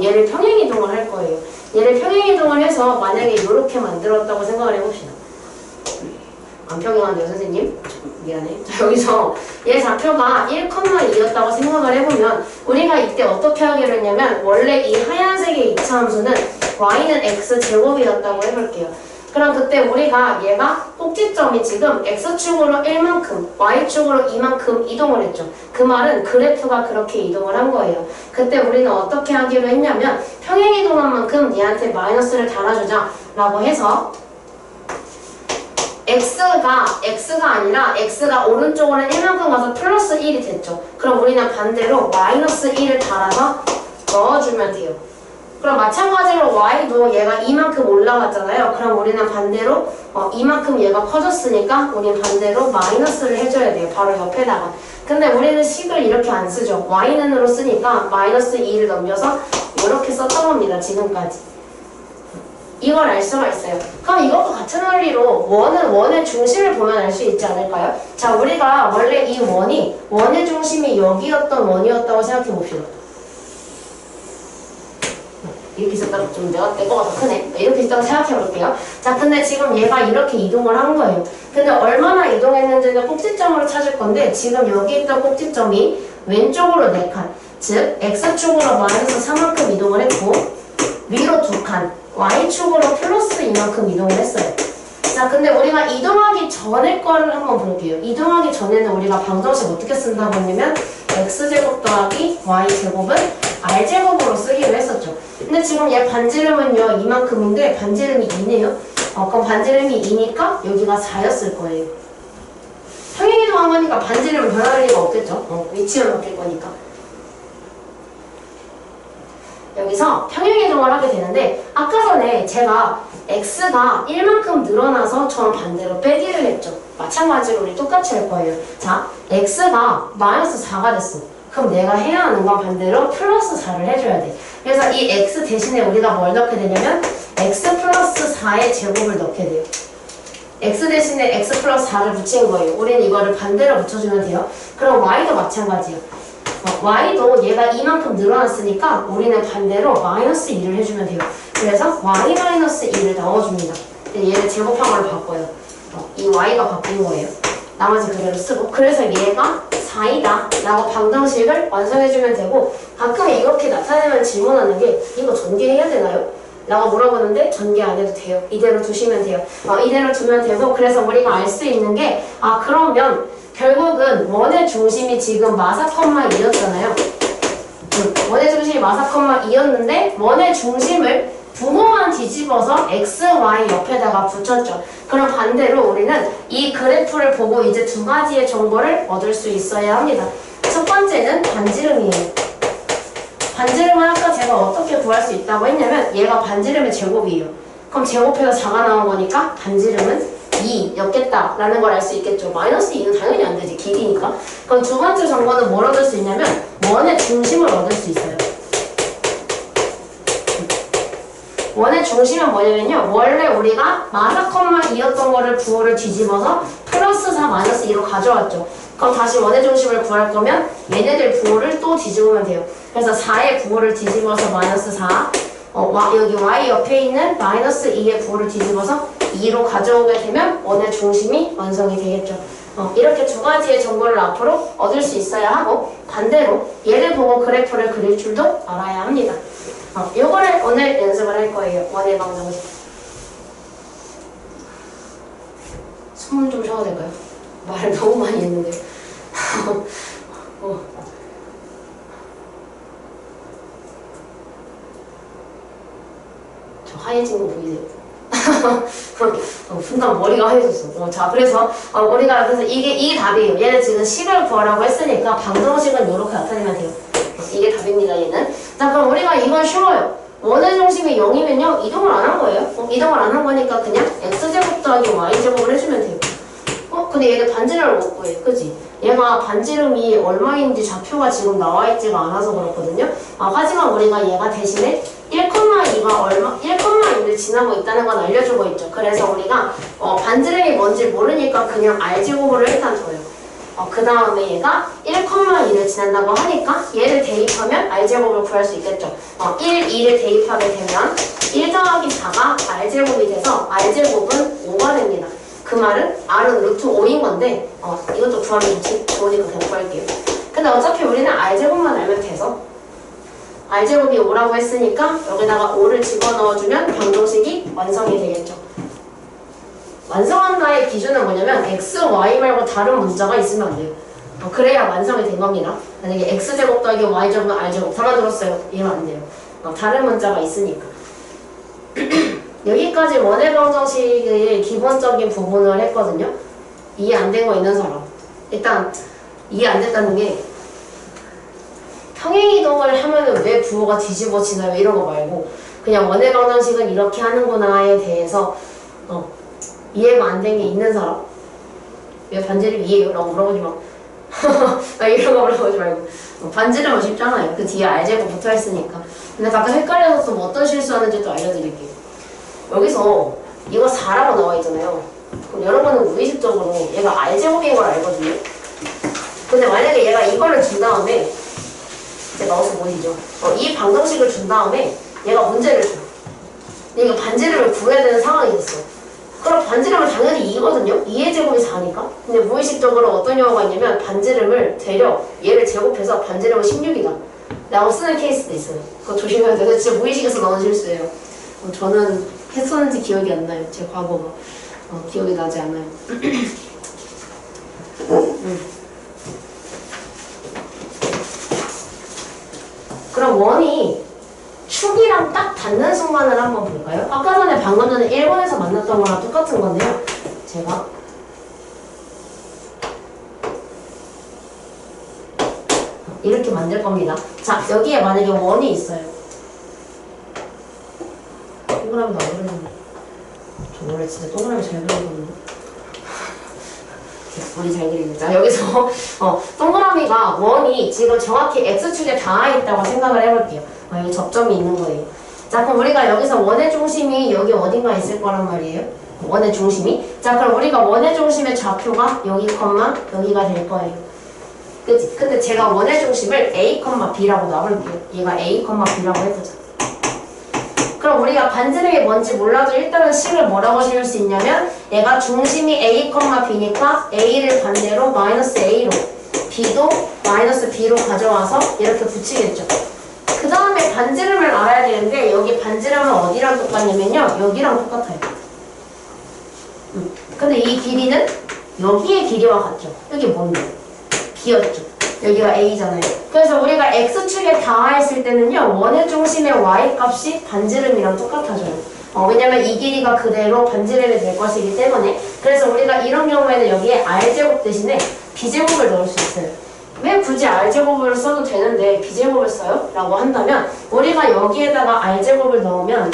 A: 얘를 평행이동을 할 거예요. 얘를 평행이동을 해서 만약에 이렇게 만들었다고 생각을 해봅시다. 안 평행한데요 선생님? 미안해. 자, 여기서 얘 좌표가 1,2였다고 생각을 해보면 우리가 이때 어떻게 하기로 했냐면 원래 이 하얀색의 2차 함수는 y는 x제곱이었다고 해볼게요. 그럼 그때 우리가 얘가 꼭지점이 지금 x축으로 1만큼, y축으로 2만큼 이동을 했죠. 그 말은 그래프가 그렇게 이동을 한 거예요. 그때 우리는 어떻게 하기로 했냐면 평행이동한 만큼 얘한테 마이너스를 달아주자 라고 해서 x가 아니라 x가 오른쪽으로 1만큼 가서 플러스 1이 됐죠. 그럼 우리는 반대로 마이너스 1을 달아서 넣어주면 돼요. 그럼 마찬가지로 y도 얘가 이만큼 올라갔잖아요. 그럼 우리는 반대로 이만큼 얘가 커졌으니까 우리는 반대로 마이너스를 해줘야 돼요. 바로 옆에다가. 근데 우리는 식을 이렇게 안 쓰죠. y는으로 쓰니까 마이너스 2를 넘겨서 이렇게 썼던 겁니다. 지금까지. 이걸 알 수가 있어요. 그럼 이것도 같은 원리로 원의 중심을 보면 알 수 있지 않을까요? 자, 우리가 원래 이 원의 중심이 여기였던 원이었다고 생각해 봅시다. 이렇게 있었다가 좀 내 거가 더 크네. 이렇게 있었다고 생각해 볼게요. 자, 근데 지금 얘가 이렇게 이동을 한 거예요. 근데 얼마나 이동했는지는 꼭지점으로 찾을 건데 지금 여기 있던 꼭지점이 왼쪽으로 4칸, 즉 x축으로 마이너스 3만큼 이동을 했고 위로 2칸, y축으로 플러스 이만큼 이동을 했어요. 자, 근데 우리가 이동하기 전에 거를 한번 볼게요. 이동하기 전에는 우리가 방정식 어떻게 쓴다고 했냐면 x제곱 더하기 y제곱은 r제곱으로 쓰기로 했었죠. 근데 지금 얘 반지름은요 이만큼인데 반지름이 2네요. 그럼 반지름이 2니까 여기가 4였을 거예요. 평행이동한 거니까 반지름은 변할 리가 없겠죠. 위치만 바뀔 거니까. 여기서 평행이동을 하게 되는데 아까 전에 제가 x가 1만큼 늘어나서 전 반대로 빼기를 했죠. 마찬가지로 우리 똑같이 할 거예요. 자, x가 마이너스 4가 됐어. 그럼 내가 해야 하는 건 반대로 플러스 4를 해줘야 돼. 그래서 이 x 대신에 우리가 뭘 넣게 되냐면 x 플러스 4의 제곱을 넣게 돼요. x 대신에 x 플러스 4를 붙인 거예요. 우리는 이거를 반대로 붙여주면 돼요. 그럼 y도 마찬가지예요. y도 얘가 이만큼 늘어났으니까 우리는 반대로 마이너스 2를 해주면 돼요. 그래서 y 마이너스 2를 넣어줍니다. 얘를 제곱한 걸로 바꿔요. 이 y가 바뀐 거예요. 나머지 그대로 쓰고. 그래서 얘가 4이다 라고 방정식을 완성해주면 되고, 가끔 이렇게 나타내면 질문하는 게 이거 전개해야 되나요? 라고 물어보는데 전개 안 해도 돼요. 이대로 두시면 돼요. 이대로 두면 되고, 그래서 우리가 알 수 있는 게 그러면 결국은 원의 중심이 지금 마사 컴마 2였잖아요. 원의 중심이 마사 컴마 2였는데 원의 중심을 부호만 뒤집어서 x, y 옆에다가 붙였죠. 그럼 반대로 우리는 이 그래프를 보고 이제 두 가지의 정보를 얻을 수 있어야 합니다. 첫 번째는 반지름이에요. 반지름은 아까 제가 어떻게 구할 수 있다고 했냐면 얘가 반지름의 제곱이에요. 그럼 제곱해서 4가 나온 거니까 반지름은 2였겠다 라는 걸 알 수 있겠죠. 마이너스 2는 당연히 안 되지. 길이니까. 그럼 두 번째 정보는 뭘 얻을 수 있냐면 원의 중심을 얻을 수 있어요. 원의 중심은 뭐냐면요, 원래 우리가 마사 컴마 2였던 거를 부호를 뒤집어서 플러스 4 마이너스 2로 가져왔죠. 그럼 다시 원의 중심을 구할 거면 얘네들 부호를 또 뒤집으면 돼요. 그래서 4의 부호를 뒤집어서 마이너스 4, 여기 y 옆에 있는 마이너스 2의 부호를 뒤집어서 2로 가져오게 되면 원의 중심이 완성이 되겠죠. 이렇게 두 가지의 정보를 앞으로 얻을 수 있어야 하고, 반대로 얘를 보고 그래프를 그릴 줄도 알아야 합니다. 요거를 오늘 연습을 할 거예요. 원의 방정식. 숨을 좀 쉬어도 될까요? 말을 너무 많이 했는데요. 저 하얘진 거 보이세요? 순간 머리가 하얘졌어. 자, 그래서 그래서 이게 답이에요. 얘는 지금 식을 구하라고 했으니까 방정식은 이렇게 나타내면 돼요. 이게 답입니다, 얘는. 자, 그럼 우리가 이건 쉬워요. 원의 중심이 0이면요 이동을 안 한 거예요. 이동을 안 한 거니까 그냥 x제곱 더하기 y제곱을 해주면 돼요. 근데 얘는 반지름을 못 구해. 그지? 얘가 반지름이 얼마인지 좌표가 지금 나와있지가 않아서 그렇거든요. 하지만 우리가 얘가 대신에 1,2가 얼마, 1,2를 지나고 있다는 건 알려주고 있죠. 그래서 우리가 반지름이 뭔지 모르니까 그냥 r제곱으로 일단 둬요. 그 다음에 얘가 1,2를 지난다고 하니까 얘를 대입하면 r제곱을 구할 수 있겠죠. 1, 2를 대입하게 되면 1 더하기 4가 r제곱이 돼서 r제곱은 5가 됩니다. 그 말은 r은 루트 5인 건데 이것도 구하면 좋으니까 그냥 구할게요. 근데 어차피 우리는 r제곱만 알면 돼서 r제곱이 5라고 했으니까 여기다가 5를 집어넣어주면 방정식이 완성이 되겠죠. 완성한다의 기준은 뭐냐면 x, y 말고 다른 문자가 있으면 안 돼요. 그래야 완성이 된 겁니다. 만약에 x제곱 더하기 y제곱은 r제곱 다 만들었어요. 이러면 안 돼요. 다른 문자가 있으니까. 여기까지 원의 방정식의 기본적인 부분을 했거든요. 이해 안 된 거 있는 사람. 일단 이해 안 됐다는 게 평행이동을 하면은 왜 부호가 뒤집어지나요? 이런 거 말고 그냥 원의 방정식은 이렇게 하는구나에 대해서 이해가 안 된 게 있는 사람? 왜 반지름 이해요? 라고 물어보지 마. 이런 거 물어보지 말고. 반지름은 쉽잖아요. 그 뒤에 r제곱 붙어 있으니까. 근데 가끔 헷갈려서 또 뭐 어떤 실수하는지 또 알려드릴게요. 여기서 이거 4라고 나와 있잖아요. 그럼 여러분은 무의식적으로 얘가 r제곱인 걸 알거든요. 근데 만약에 얘가 이거를 준 다음에 제 마우스 보이시죠? 이 방정식을 준 다음에 얘가 문제를 줘. 이거 반지름을 구해야 되는 상황이 됐어. 그럼 반지름은 당연히 2거든요? 2의 제곱이 4니까? 근데 무의식적으로 어떤 경우가 있냐면 반지름을 되려 얘를 제곱해서 반지름은 16이다 라고 쓰는 케이스도 있어요. 그거 조심해야 돼요. 진짜 무의식에서 나온 실수예요. 저는 했었는지 기억이 안 나요. 제 과거가. 기억이 나지 않아요. 그럼 원이 축이랑 딱 닿는 순간을 한번 볼까요? 아까 전에 방금 전에 1번에서 만났던 거랑 똑같은 건데요. 제가 이렇게 만들 겁니다. 자, 여기에 만약에 원이 있어요. 동그라미도 안 그리는데. 저 원래 진짜 동그라미 잘 그리거든요. 머리 잘 그리는. 자, 여기서 동그라미가 원이 지금 정확히 X축에 닿아 있다고 생각을 해볼게요. 여기 접점이 있는 거예요. 자, 그럼 우리가 여기서 원의 중심이 여기 어딘가 있을 거란 말이에요. 원의 중심이. 자, 그럼 우리가 원의 중심의 좌표가 여기 컴마 여기가 될 거예요. 그치? 근데 제가 원의 중심을 A, B라고 놔볼게요. 얘가 A, B라고 해보자. 그럼 우리가 반지름이 뭔지 몰라도 일단은 식을 뭐라고 세울 수 있냐면 얘가 중심이 A, B니까 A를 반대로 마이너스 A로 B도 마이너스 B로 가져와서 이렇게 붙이겠죠. 그 다음에 반지름을 알아야 되는데 여기 반지름은 어디랑 똑같냐면요. 여기랑 똑같아요. 근데 이 길이는 여기의 길이와 같죠. 여기 뭔데? B였죠. 여기가 A잖아요. 그래서 우리가 X축에 닿아있을 때는요. 원의 중심의 Y값이 반지름이랑 똑같아져요. 왜냐면 이 길이가 그대로 반지름이 될 것이기 때문에. 그래서 우리가 이런 경우에는 여기에 R제곱 대신에 B제곱을 넣을 수 있어요. 왜 굳이 R제곱을 써도 되는데 B제곱을 써요? 라고 한다면 우리가 여기에다가 R제곱을 넣으면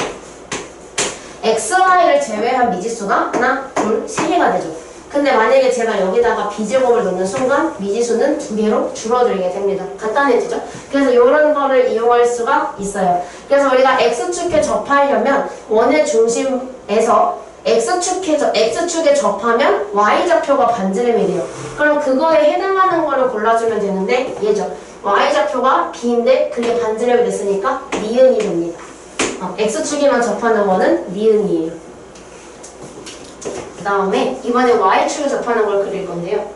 A: XY를 제외한 미지수가 하나, 둘, 세 개가 되죠. 근데 만약에 제가 여기다가 B제곱을 넣는 순간 미지수는 2개로 줄어들게 됩니다. 간단해지죠? 그래서 이런 거를 이용할 수가 있어요. 그래서 우리가 X축에 접하려면 원의 중심에서 X축에 접하면 Y좌표가 반지름이 돼요. 그럼 그거에 해당하는 거를 골라주면 되는데 얘죠. Y좌표가 B인데 그게 반지름이 됐으니까 니은이 됩니다. X축에만 접하는 거는 니은이에요. 그 다음에 이번에 Y축에 접하는 걸 그릴 건데요.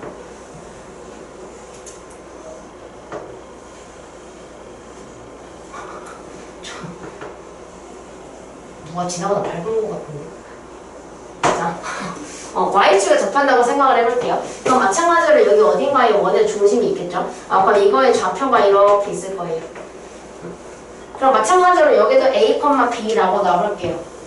A: 누가 지나가다 밟은 것 같은데. 자, Y축에 접한다고 생각을 해볼게요. 그럼 마찬가지로 여기 어딘가에 원의 중심이 있겠죠? 그럼 이거의 좌표가 이렇게 있을 거예요. 그럼 마찬가지로 여기도 A, B라고 놔볼게요.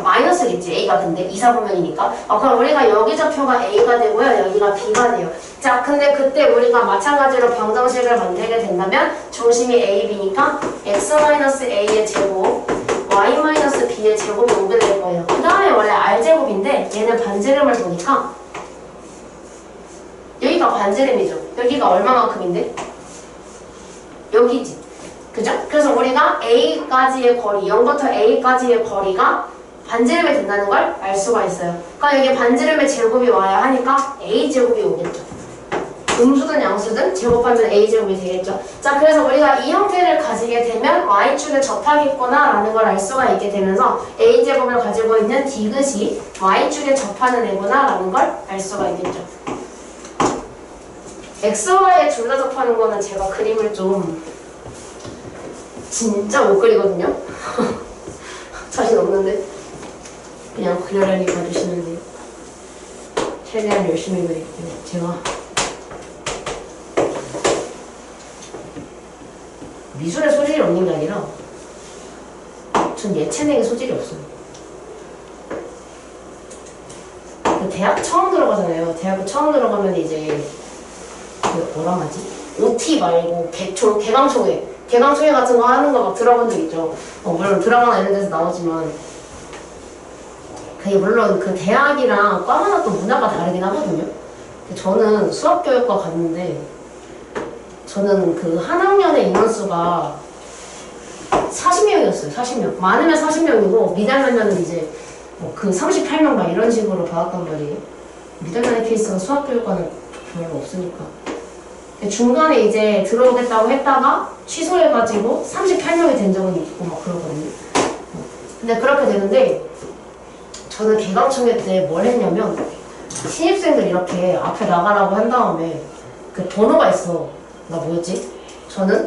A: 마이너스겠지. A가 근데 2, 4분면이니까. 그럼 우리가 여기 좌표가 A가 되고요. 여기가 B가 돼요. 자, 근데 그때 우리가 마찬가지로 방정식을 만들게 된다면 중심이 A, B니까 X-A의 제곱 Y-B의 제곱이 오게 될 거예요. 그 다음에 원래 R제곱인데 얘는 반지름을 보니까 여기가 반지름이죠. 여기가 얼마만큼인데? 여기지. 그죠? 그래서 우리가 A까지의 거리, 0부터 A까지의 거리가 반지름이 된다는 걸 알 수가 있어요. 그러니까 여기 반지름의 제곱이 와야 하니까 A제곱이 오겠죠. 음수든 양수든 제곱하면 A제곱이 되겠죠. 자, 그래서 우리가 이 형태를 가지게 되면 Y축에 접하겠구나 라는 걸 알 수가 있게 되면서 A제곱을 가지고 있는 디귿이 Y축에 접하는 애구나 라는 걸 알 수가 있겠죠. XY에 둘 다 접하는 거는 제가 그림을 좀 진짜 못 그리거든요. 자신 없는데 그냥 그려라니 봐주시면 돼요. 최대한 열심히 그릴게요. 제가 미술에 소질이 없는 게 아니라 전 예체능에 소질이 없어요. 대학 처음 들어가잖아요. 대학교 처음 들어가면 이제 뭐라 하지? OT 말고 개강총회 같은 거 하는 거 막 들어본 적 있죠. 물론 드라마나 이런 데서 나오지만 그게 물론 그 대학이랑 과마다 또 문화가 다르긴 하거든요. 저는 수학교육과 갔는데 저는 그 한 학년의 인원수가 40명이었어요. 40명. 많으면 40명이고 미달하면 이제 그 38명 막 이런 식으로 받았단 말이에요. 미달하는 케이스가 수학교육과는 별로 없으니까. 중간에 이제 들어오겠다고 했다가 취소해가지고 38명이 된 적은 있고 막 그러거든요. 근데 그렇게 되는데 저는 개강총회 때 뭘 했냐면 신입생들 이렇게 앞에 나가라고 한 다음에 그 번호가 있어. 나 뭐였지? 저는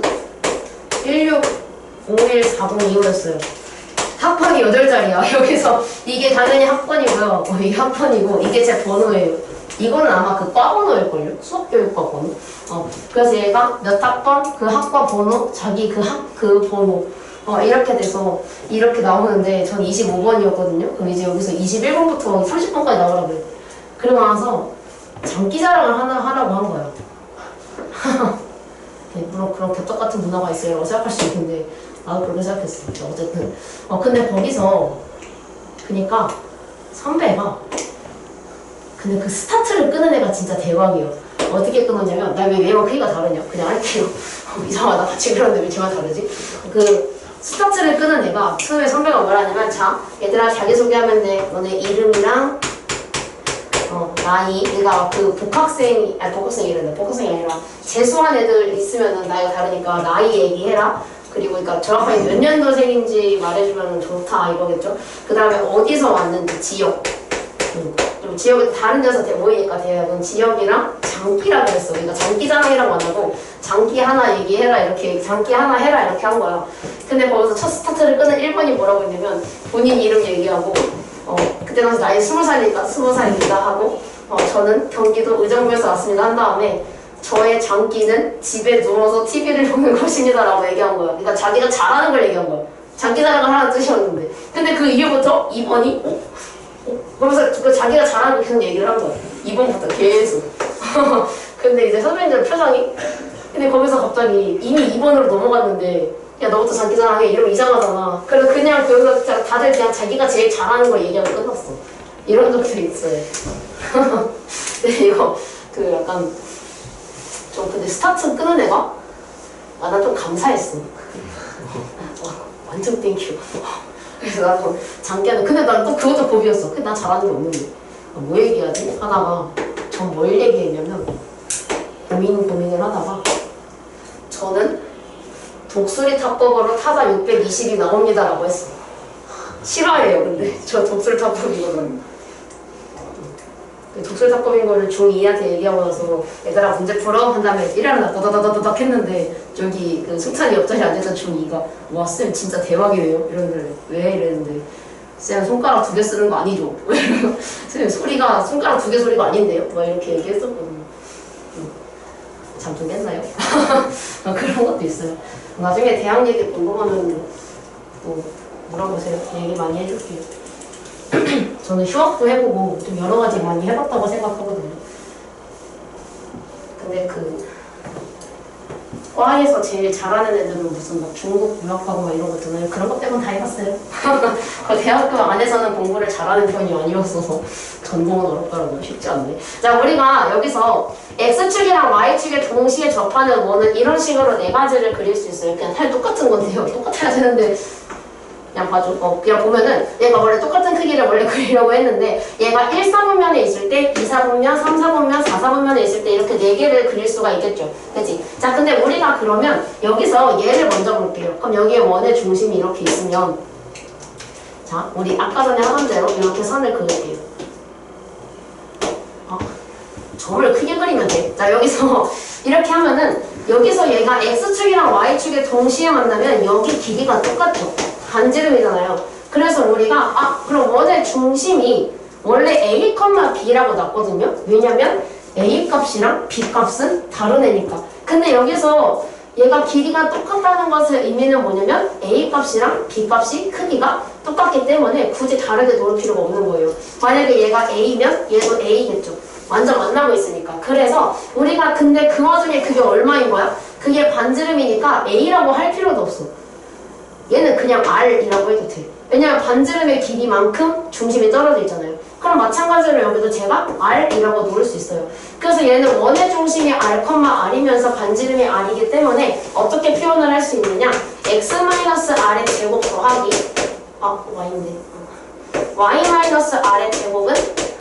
A: 16514025였어요. 학번에 학번이 8자리야. 여기서 이게 당연히 학번이고요. 이게 학번이고 이게 제 번호예요. 이거는 아마 그 과 번호일걸요? 수업교육과 번호. 그래서 얘가 몇 학번, 그 학과 번호, 자기 그 번호. 이렇게 돼서 이렇게 나오는데 전 25번이었거든요. 그럼 이제 여기서 21번부터 30번까지 나오라고 그래요. 그러고 나서 장기 자랑을 하라고 한 거예요. 물론 그런 개떡 같은 문화가 있어요. 생각할 수 있는데 나도 그렇게 생각했어. 어쨌든 근데 거기서 그니까 선배가 근데 그 스타트를 끄는 애가 진짜 대박이에요. 어떻게 끊었냐면 나 왜 얘만 크기가 다르냐 그냥 할게요. 이상하다 같이 그러는데 왜 쟤만 다르지? 그 스타트를 끄는 애가 처음에 선배가 뭐라 하냐면 자 얘들아 자기소개하면 돼. 너네 이름이랑 나이, 그러니까 그 복학생이 아니라 재수한 애들 있으면은 나이가 다르니까 나이 얘기해라. 그리고 그러니까 정확하게 몇 년도생인지 말해주면 좋다 이거겠죠. 그 다음에 어디서 왔는지 지역. 좀 지역이 다른 데서 모이니까 대학은 지역이랑 장기라 그랬어. 그러니까 장기자랑이라고 안 하고 장기 하나 얘기해라 이렇게 장기 하나 해라 이렇게 한 거야. 근데 거기서 첫 스타트를 끄는 1번이 뭐라고 했냐면 본인 이름 얘기하고 그때 당시 나이 20살이니까 하고 저는 경기도 의정부에서 왔습니다 한 다음에 저의 장기는 집에 누워서 TV를 보는 것입니다 라고 얘기한 거야. 그러니까 자기가 잘하는 걸 얘기한 거야. 장기 자랑을 하는 뜻이었는데 근데 그 이후부터 2번이 그러면서 그 자기가 잘하는 거 계속 얘기를 한 거야. 2번부터 계속 근데 이제 선배님들 표정이 근데 거기서 갑자기 이미 2번으로 넘어갔는데 야 너부터 장기 자랑해 이러면 이상하잖아. 그래서 그냥 거기서 다들 그냥 자기가 제일 잘하는 걸 얘기하고 끝났어. 이런 적도 있어요. 근데 이거 그 약간 좀 근데 스타트 끄는 애가 난 좀 감사했어. 완전 땡큐. 그래서 나도 장기하는 근데 난 또 그것도 고비였어. 근데 난 잘하는 게 없는데 뭐 얘기하지? 하다가 전 뭘 얘기했냐면 고민을 하다가 저는 독수리 탑법으로 타자 620이 나옵니다 라고 했어. 실화예요. 근데 저 독수리 탑법이거든. 독수리 탑법인 거를 중2한테 얘기하고 나서 얘들아 문제 풀어? 한 다음에 1회는 다다다다닥 했는데 저기 그 승찬이 옆자리에 앉아있던 중2가 와 쌤 진짜 대박이네요 이러는데 왜? 이랬는데 쌤 손가락 2개 쓰는 거 아니죠? 쌤 소리가 손가락 2개 소리가 아닌데요? 막 이렇게 얘기했었거든요. 잠 좀 깼나요? 그런 것도 있어요. 나중에 대학 얘기 궁금하면 물어보세요. 얘기 많이 해줄게요. 저는 휴학도 해보고 좀 여러 가지 많이 해봤다고 생각하거든요. 근데 그 과에서 제일 잘하는 애들은 무슨 막 중국 유학하고 막 이런 거 있잖아요. 그런 것 빼고는 다 해봤어요. 그 대학교 안에서는 공부를 잘하는 편이 아니었어서 전공은 어렵더라고요. 쉽지 않네. 자, 우리가 여기서 X축이랑 Y축에 동시에 접하는 원은 이런 식으로 4가지를 그릴 수 있어요. 그냥 사실 똑같은 건데요. 똑같아야 되는데 그냥 봐줘. 그냥 보면은 얘가 원래 똑같은 크기를 원래 그리려고 했는데 얘가 1사분면에 있을 때, 2사분면, 3사분면, 4사분면에 있을 때 이렇게 4개를 그릴 수가 있겠죠. 그치? 자, 근데 우리가 그러면 여기서 얘를 먼저 볼게요. 그럼 여기에 원의 중심이 이렇게 있으면 자, 우리 아까 전에 하던 대로 이렇게 선을 그을게요. 점을 크게 그리면 돼. 자, 여기서 이렇게 하면은 여기서 얘가 X축이랑 Y축에 동시에 만나면 여기 길이가 똑같죠. 반지름이잖아요. 그래서 우리가 그럼 원의 중심이 원래 A, B라고 놨거든요. 왜냐면 A 값이랑 B 값은 다른 애니까. 근데 여기서 얘가 길이가 똑같다는 것의 의미는 뭐냐면 A 값이랑 B 값이 크기가 똑같기 때문에 굳이 다르게 놓을 필요가 없는 거예요. 만약에 얘가 A면 얘도 A겠죠. 완전 만나고 있으니까. 그래서 우리가 근데 그 와중에 그게 얼마인 거야? 그게 반지름이니까 A라고 할 필요도 없어. 얘는 그냥 R이라고 해도 돼. 왜냐면 반지름의 길이만큼 중심이 떨어져 있잖아요. 그럼 마찬가지로 여기도 제가 R이라고 놓을 수 있어요. 그래서 얘는 원의 중심이 R, R이면서 반지름이 R이기 때문에 어떻게 표현을 할 수 있느냐? X-R의 제곱 더하기 Y인데 Y-R의 제곱은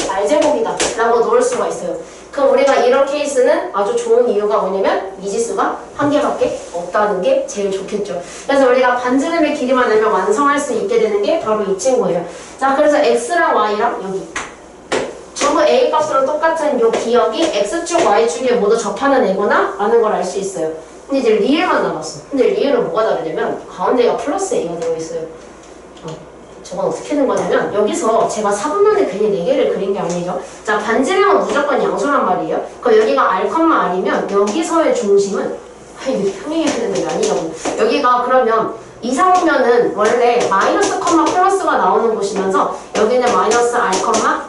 A: R제곱이다 라고 놓을 수가 있어요. 그럼 우리가 이런 케이스는 아주 좋은 이유가 뭐냐면 미지수가 한 개밖에 없다는 게 제일 좋겠죠. 그래서 우리가 반지름의 길이만 알면 완성할 수 있게 되는 게 바로 이 친구예요. 자, 그래서 X랑 Y랑 여기 전부 A 값으로 똑같은 이 기억이 X축, Y축에 모두 접하는 애구나 라는 걸 알 수 있어요. 근데 이제 리을만 남았어. 근데 리을은 뭐가 다르냐면 가운데가 플러스 A가 되어 있어요. 저건 어떻게 된 거냐면 여기서 제가 4분면에 괜히 4개를 그린 게 아니죠. 자, 반지름은 무조건 양수란 말이에요. 그럼 여기가 R, R이면 여기서의 중심은 이게 평행해야 되는 게 아니라고. 여기가 그러면 이상이면은 원래 마이너스 컴마 플러스가 나오는 곳이면서 여기는 마이너스 R,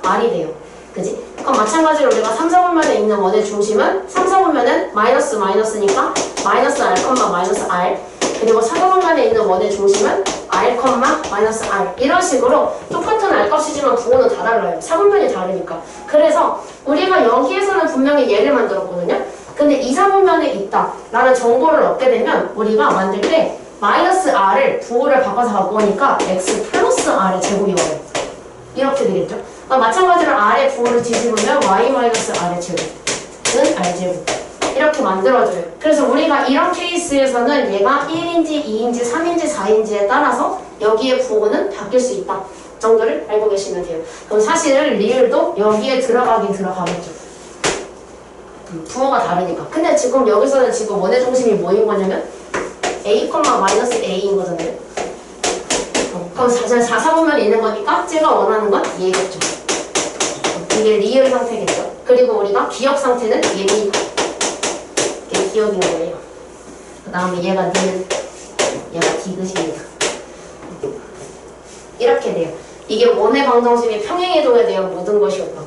A: R이 돼요. 그지? 그럼 마찬가지로 우리가 3, 4분면에 있는 원의 중심은 3, 4분면은 마이너스 마이너스니까 마이너스 R, 마이너스 R. 그리고 4, 4분면에 있는 원의 중심은 R, 마이너스 R. 이런 식으로 똑같은 R 값이지만 부호는 다 달라요. 4분면이 다르니까. 그래서 우리가 여기에서는 분명히 얘를 만들었거든요. 근데 2, 4분면에 있다 라는 정보를 얻게 되면 우리가 만들 때 마이너스 R을 부호를 바꿔서 갖고 오니까 X 플러스 R의 제곱이 와요. 이렇게 되겠죠? 마찬가지로 R의 부호를 뒤집으면 Y 마이너스 R의 제곱은 R제곱. 이렇게 만들어줘요. 그래서 우리가 이런 케이스에서는 얘가 1인지 2인지 3인지 4인지에 따라서 여기에 부호는 바뀔 수 있다 정도를 알고 계시면 돼요. 그럼 사실 리을도 여기에 들어가긴 들어가겠죠. 부호가 다르니까. 근데 지금 여기서는 지금 원의 중심이 뭐인 거냐면 A, 마이너스 A인 거잖아요. 그럼 사실 4, 4분면에 있는 거니까 제가 원하는 건 얘겠죠. 이게 리을 상태겠죠. 그리고 우리가 기억 상태는 얘입니다. 이게 기억인 거예요. 그 다음에 얘가 니은, 얘가 디귿입니다. 이렇게 돼요. 이게 원의 방정식이 평행이동에 대한 모든 것이었다.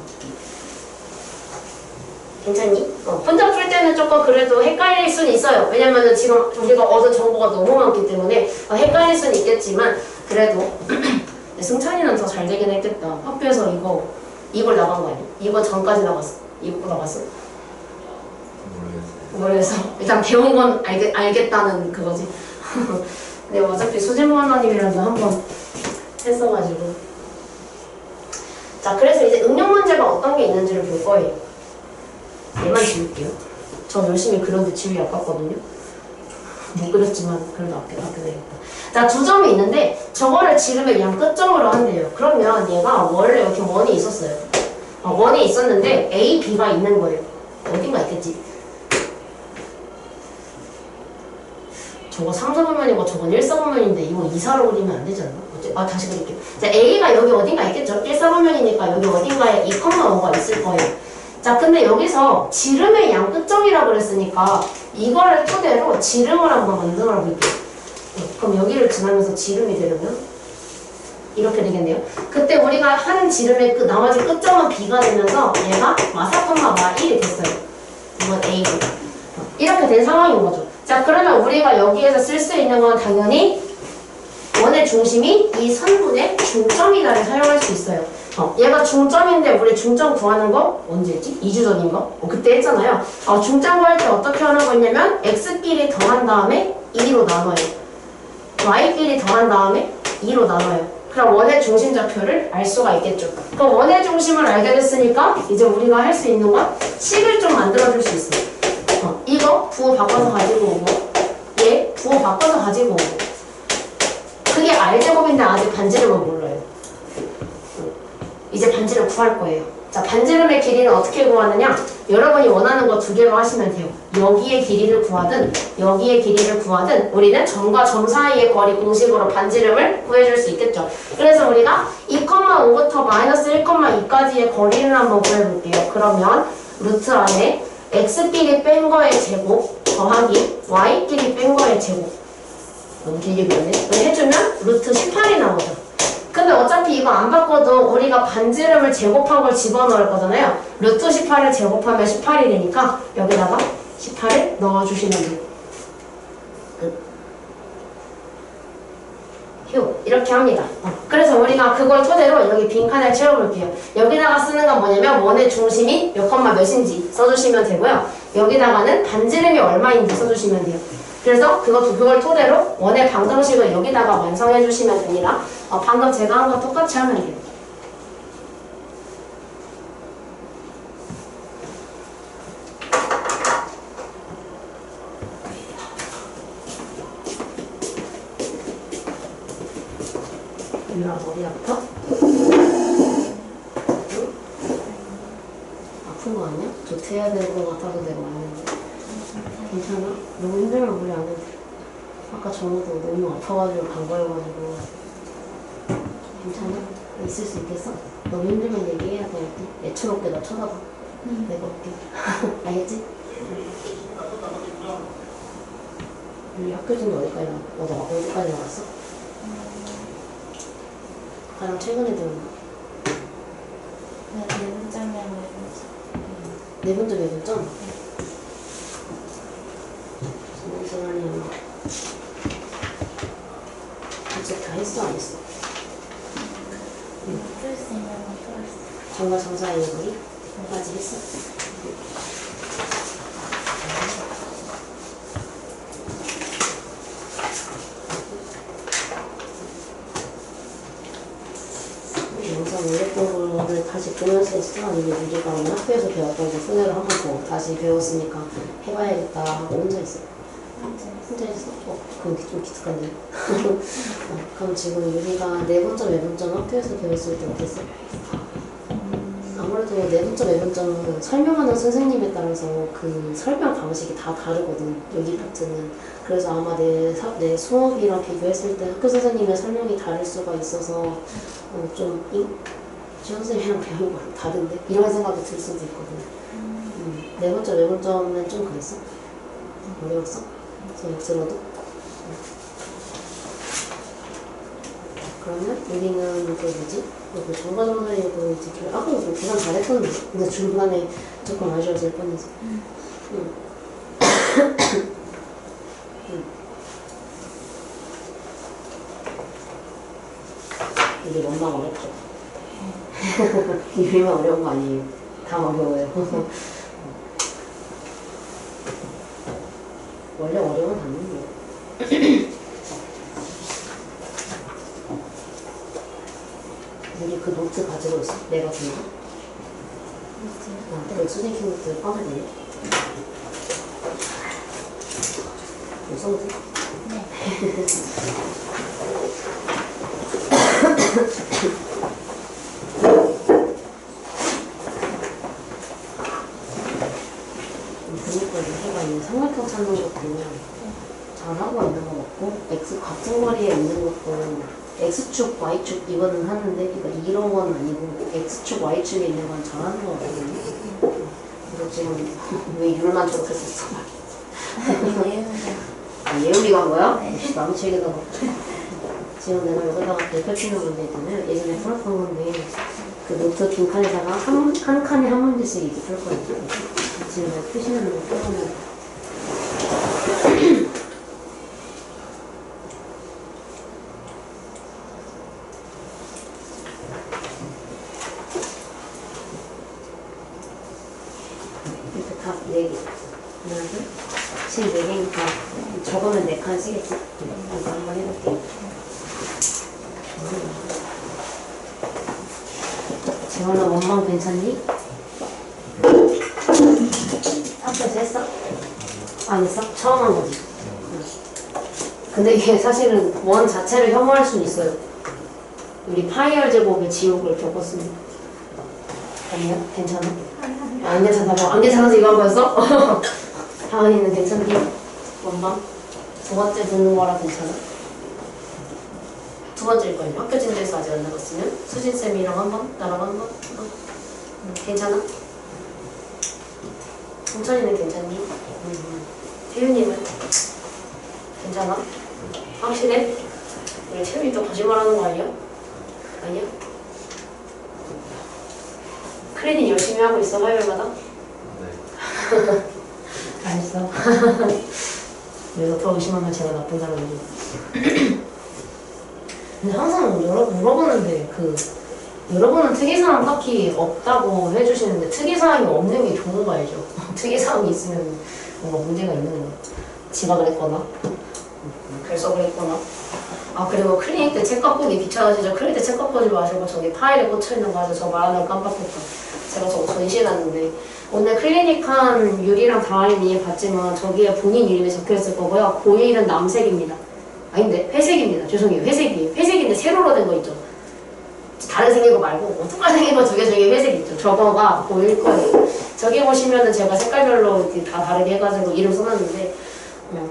A: 괜찮니? 혼자 풀 때는 조금 그래도 헷갈릴 수는 있어요. 왜냐면은 지금 우리가 얻은 정보가 너무 많기 때문에 헷갈릴 수는 있겠지만 그래도 승찬이는 더 잘 되긴 했겠다. 학교에서 이걸 나간 거 아니야? 이거 전까지 나갔어. 이거 나갔어? 모르겠어. 일단 배운 건 알겠다는 그거지. 근데 어차피 수진모 하나님이랑도 한번 했어가지고. 자, 그래서 이제 응용 문제가 어떤 게 있는지를 볼 거예요. 얘만 지울게요. 저 열심히 그려도 지우기 아깝거든요. 못 그렸지만 그래도 아껴야겠다. 자, 2점이 있는데 저거를 지르면 양 끝점으로 한대요. 그러면 얘가 원래 이렇게 원이 있었어요. 원이 있었는데 A, B가 있는 거예요. 어딘가 있겠지. 저거 3, 4분면이고 저건 1, 4분면인데 이거 2, 4로 그리면 안 되지 않나? 다시 그릴게요. 자, A가 여기 어딘가 있겠죠? 1, 4분면이니까 여기 어딘가에 2,5가 있을 거예요. 자, 근데 여기서 지름의 양 끝점이라고 그랬으니까 이거를 토대로 지름을 한번 만들어 볼게요. 그럼 여기를 지나면서 지름이 되려면 이렇게 되겠네요. 그때 우리가 하는 지름의 나머지 끝점은 B가 되면서 얘가 마사컴마 마1이 됐어요. 이건 A고. 이렇게 된 상황인 거죠. 자, 그러면 우리가 여기에서 쓸 수 있는 건 당연히 원의 중심이 이 선분의 중점이다를 사용할 수 있어요. 얘가 중점인데 우리 중점 구하는 거 언제 했지? 2주 전인가? 그때 했잖아요. 중점 구할 때 어떻게 하는 거냐면 x끼리 더한 다음에 2로 나눠요. y끼리 더한 다음에 2로 나눠요. 그럼 원의 중심 좌표를 알 수가 있겠죠. 그럼 원의 중심을 알게 됐으니까 이제 우리가 할 수 있는 건 식을 좀 만들어줄 수 있어요. 이거 부호 바꿔서 가지고 오고 얘 부호 바꿔서 가지고 오고 그게 R제곱인데 아직 반지름은 몰라요. 이제 반지름 구할 거예요. 자, 반지름의 길이는 어떻게 구하느냐? 여러분이 원하는 거 2개로 하시면 돼요. 여기의 길이를 구하든 여기의 길이를 구하든 우리는 점과 점 사이의 거리 공식으로 반지름을 구해줄 수 있겠죠. 그래서 우리가 2,5부터 마이너스 1,2까지의 거리를 한번 구해볼게요. 그러면 루트 안에 x끼리 뺀 거의 제곱 더하기 y끼리 뺀 거의 제곱 너무 길게 그렸네. 해주면 루트 18이 나오죠. 근데 어차피 이거 안 바꿔도 우리가 반지름을 제곱한 걸 집어넣을 거잖아요. 루트 18을 제곱하면 18이 되니까 여기다가 18을 넣어주시면 돼요. 끝. 휴. 이렇게 합니다. 그래서 우리가 그걸 토대로 여기 빈칸을 채워볼게요. 여기다가 쓰는 건 뭐냐면 원의 중심이 몇 컴마 몇인지 써주시면 되고요. 여기다가는 반지름이 얼마인지 써주시면 돼요. 그래서 그걸 토대로 원의 방정식을 여기다가 완성해 주시면 됩니다. 방금 제가 한 거 똑같이 하면 돼요. 유라 머리 아파? 아픈 거 아니야? 조퇴해야 되는 거 같아서 내가 왔는데. 괜찮아? 너무 힘들면 우리 안 해도 돼. 아까 저도 너무 아파가지고 간 거여가지고 괜찮아? 있을 수 있겠어? 너무 힘들면 얘기해야 돼. 애처롭게 나 쳐다봐. 내가 올게. 알겠지? 우리 학교 중에 어디까지 어디까지 나왔어? 가장 최근에 들은 거.
B: 네 문장이랑
A: 네 번째 네 번점? 지난시간에 이제 다 했어 안 했어?
B: 풀수 있는 건 풀었어.
A: 정과 정사의 예물이 까지 했어? 영상 원래 거를 다시 보면서 했어? 아니면 우리가 오늘 학교에서 배웠던 거 손해를 한번 더 다시 배웠으니까 해봐야겠다 하고 혼자 했어? 혼자 했어? 그럼 좀 기특한데. 그럼 지금 우리가 내분점, 외분점 학교에서 배웠을 때 어땠어? 아무래도 내분점, 외분점은 설명하는 선생님에 따라서 그 설명 방식이 다 다르거든, 여기 파트는. 그래서 아마 내 수업이랑 비교했을 때 학교 선생님의 설명이 다를 수가 있어서 지원 선생님이랑 배우는 거랑 다른데? 이런 생각이 들 수도 있거든. 내분점, 외분점은 좀 그랬어? 어려웠어? 수업 들어도? 그러면 우리는 그 뭐지? 그 정과정사의 그 이제 아까 그 계산 잘했었는데 근데 중간에 조금 아쉬웠을 뻔해서. 이게 너무 어렵죠? 이름이 어려운 거 아니에요? 다 어려워요. 원래 어려운 단어예요. 우리 그 노트 가지고 있어? 내가 준 거? 그 수진키 노트 꺼내볼래? 못 써도 돼?
B: 네. 그니까 해가 있는 삼각형 찾는 것도 잘하고 있는 거 같고 X 같은 거리에 있는 것도 X축, Y축 이거는 하는데 그러니까 이런 건 아니고 X축, Y축에 있는 건 잘하는 거 같거든요. 그래서 지금 왜 율만 저렇게 썼어? 예우리가 한 거야? 네.
A: 남의 책에다가 지금 내가 여기다가 펼치는 건데 있잖아요. 예전에 풀었던 건데 그 노트 긴 칸에다가 한 칸에 한 문제씩 이렇게 풀 거예요. 지금 내가 표시하는 거 풀어보면 이렇게 다 4개 하나 둘 지금 4개니까 적으면 4칸 쓰겠지? 이거 한번 해볼게요. 재원아 원망 괜찮니? 학교에서 했어? 안 했어? 처음 한 거지? 근데 이게 사실은 원 자체를 혐오할 수는 있어요. 우리 파이알 제곱의 지옥을 겪었습니다. 아니야? 괜찮아? 안 괜찮다고? 안 괜찮아서 이거 한 거였어? 다은이는 괜찮니? 원망? 두 번째 듣는 거라 괜찮아? 두 번째일 거예요. 학교 진도에서 아직 안 나갔으면 수진쌤이랑 한 번? 나랑 한 번? 괜찮아? 홍천이는 괜찮니? 태윤이는? 괜찮아? 확실해? 우리 태윤이 또 거짓말하는 거 아니야? 아니야? 클리닝 열심히 하고 있어, 화요일마다?
C: 네.
A: 알았어. 그래서 더 의심하면 제가 나쁜 사람이지. 근데 항상 물어보는데 여러분은 특이사항 딱히 없다고 해주시는데 특이사항이 없는 게 좋은 거 알죠? 특이사항이 있으면 뭔가 문제가 있는 거야. 지가 그랬거나 그래서 그랬거나. 아 그리고 클리닉 때 책값 보기 귀찮아지죠? 클리닉 때 책값 보지 마시고 저기 파일에 꽂혀있는 거 가지고 저 말하는 거 깜빡했다. 제가 저거 전시해놨는데 오늘 클리닉한 유리랑 다은이 봤지만 저기에 본인 이름이 적혀있을 거고요. 고1은 남색입니다. 아닌데 회색입니다. 죄송해요. 회색이에요. 회색인데 세로로 된 거 있죠. 다른 생긴 거 말고 똑같이 생긴 거 두 개 저기 회색 있죠. 저거가 보일 거예요. 저기 보시면은 제가 색깔별로 이렇게 다 다르게 해가지고 이름 써놨는데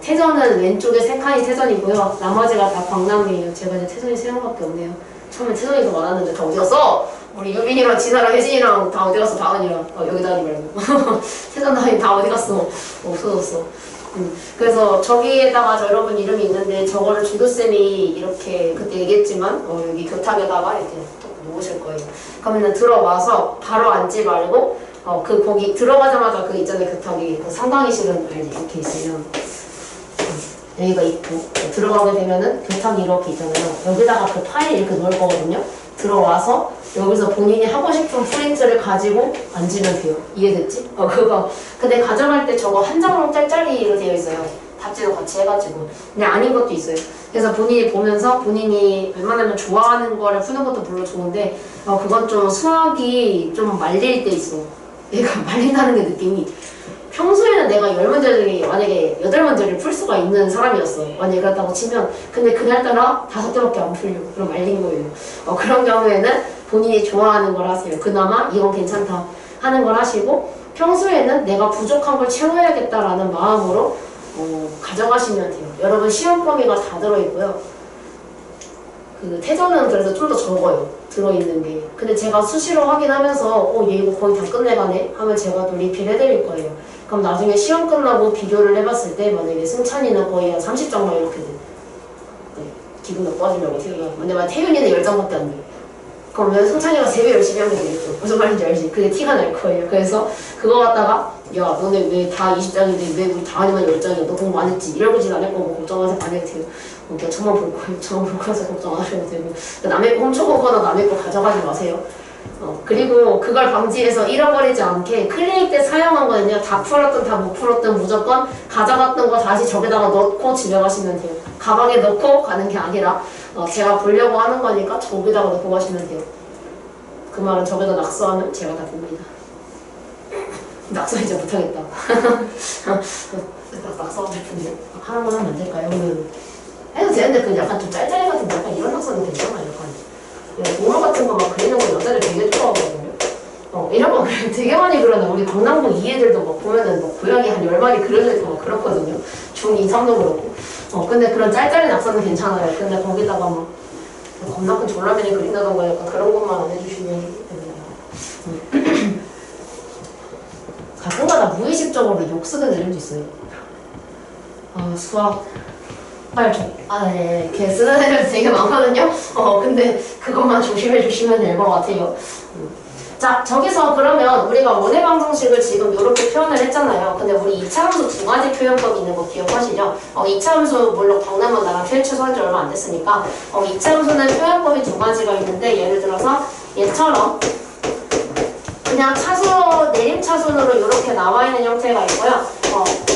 A: 태전은 왼쪽에 3칸이 태전이고요. 나머지가 다 광남이에요. 제가 이제 태전이 3명밖에 없네요. 처음에 태성이 더 많았는데 다 어디 갔어? 우리 유빈이랑 진아랑 혜진이랑 다 어디 갔어? 다은이랑 여기다 하지 말고 태성 다은이 다 어디 갔어? 없어졌어. 그래서 저기에다가 여러분 이름이 있는데 저거를 조교쌤이 이렇게 그때 얘기했지만 여기 교탁에다가 이렇게 또 놓으실 거예요. 그러면 들어와서 바로 앉지 말고 거기 들어가자마자 그 있잖아요. 교탁이 그 상강의실은 알지? 이렇게 있으면 여기가 있고 들어가게 되면은 교탁이 이렇게 있잖아요. 여기다가 그 파일 이렇게 넣을 거거든요. 들어와서 여기서 본인이 하고 싶은 프린트를 가지고 앉으면 돼요. 이해됐지? 그거. 근데 가져갈 때 저거 한 장으로 짤짤이로 되어 있어요. 답지도 같이 해가지고. 근데 아닌 것도 있어요. 그래서 본인이 보면서 본인이 웬만하면 좋아하는 거를 푸는 것도 물론 좋은데 그건 좀 수학이 좀 말릴 때 있어. 얘가 말린다는 게 느낌이. 평소에는 내가 10문제 중에 만약에 8문제를 풀 수가 있는 사람이었어. 만약에 그렇다고 치면. 근데 그날따라 5개밖에 안 풀려. 그럼 말린 거예요. 그런 경우에는 본인이 좋아하는 걸 하세요. 그나마 이건 괜찮다 하는 걸 하시고 평소에는 내가 부족한 걸 채워야겠다라는 마음으로 가져가시면 돼요. 여러분 시험 범위가 다 들어있고요. 그 태저는 그래서 좀 더 적어요. 들어있는 게. 근데 제가 수시로 확인하면서 얘 이거 거의 다 끝내가네 하면 제가 또 리필 해드릴 거예요. 그럼 나중에 시험 끝나고 비교를 해봤을 때 만약에 승찬이는 거의 한 30장만 이렇게 돼. 네, 기분 나빠지려고 태윤이가. 근데 태윤이는 10장밖에 안 돼. 그러면 승찬이가 3배 열심히 하면 되겠죠. 무슨 말인지 알지? 그게 티가 날 거예요. 그래서 그거 갖다가 야 너네 왜 다 20장인데 왜 우리 다 아니면 10장이야? 너 공부 안 했지? 이러고진 않을 거고 걱정하지 안 해도 돼요. 그냥 저만 볼 거예요. 저만 볼 거라서 걱정 안 하셔도 되고 남의 거 훔쳐보거나 남의 거 가져가지 마세요. 그리고 그걸 방지해서 잃어버리지 않게 클리닉 때 사용한 거는요. 다 풀었든 다 못 풀었든 무조건 가져갔던 거 다시 저기다가 넣고 집에 가시면 돼요. 가방에 넣고 가는 게 아니라 제가 보려고 하는 거니까 저기다가 넣고 가시면 돼요. 그 말은 저기다 낙서하면 제가 다 봅니다. 낙서 이제 못하겠다. 낙서하고 싶은데 하나만 하면 안 될까요? 그러면 해도 되는데 그 약간 좀 짤짤이 같은 약간 이런 낙서는 괜찮아. 약간 도로 같은 거 막 그리는 거 여자들 되게 좋아하거든요. 이런 거 되게 많이 그러네. 우리 강남구 이 애들도 막 보면은 막 고양이 한 10마리 그려져 있고 막 그렇거든요. 중2, 3도 그렇고. 근데 그런 짤짤이 낙서는 괜찮아요. 근데 거기다가 막 겁나 큰 졸라맨이 그린다던가 약간 그런 것만 안 해주시면 됩니다. 가끔가다 무의식적으로 욕 쓰는 애들도 있어요. 수학. 네. 걔 쓰는 애들 되게 많거든요. 근데 그것만 조심해 주시면 될 것 같아요. 자, 저기서 그러면 우리가 원의 방정식을 지금 이렇게 표현을 했잖아요. 근데 우리 2차 함수 2가지 표현법이 있는 거 기억하시죠? 2차 함수 물론 박남은 나랑 최초한 지 얼마 안 됐으니까 2차 함수는 표현법이 2가지가 있는데 예를 들어서 얘처럼 그냥 차수, 내림 차순으로 이렇게 나와 있는 형태가 있고요.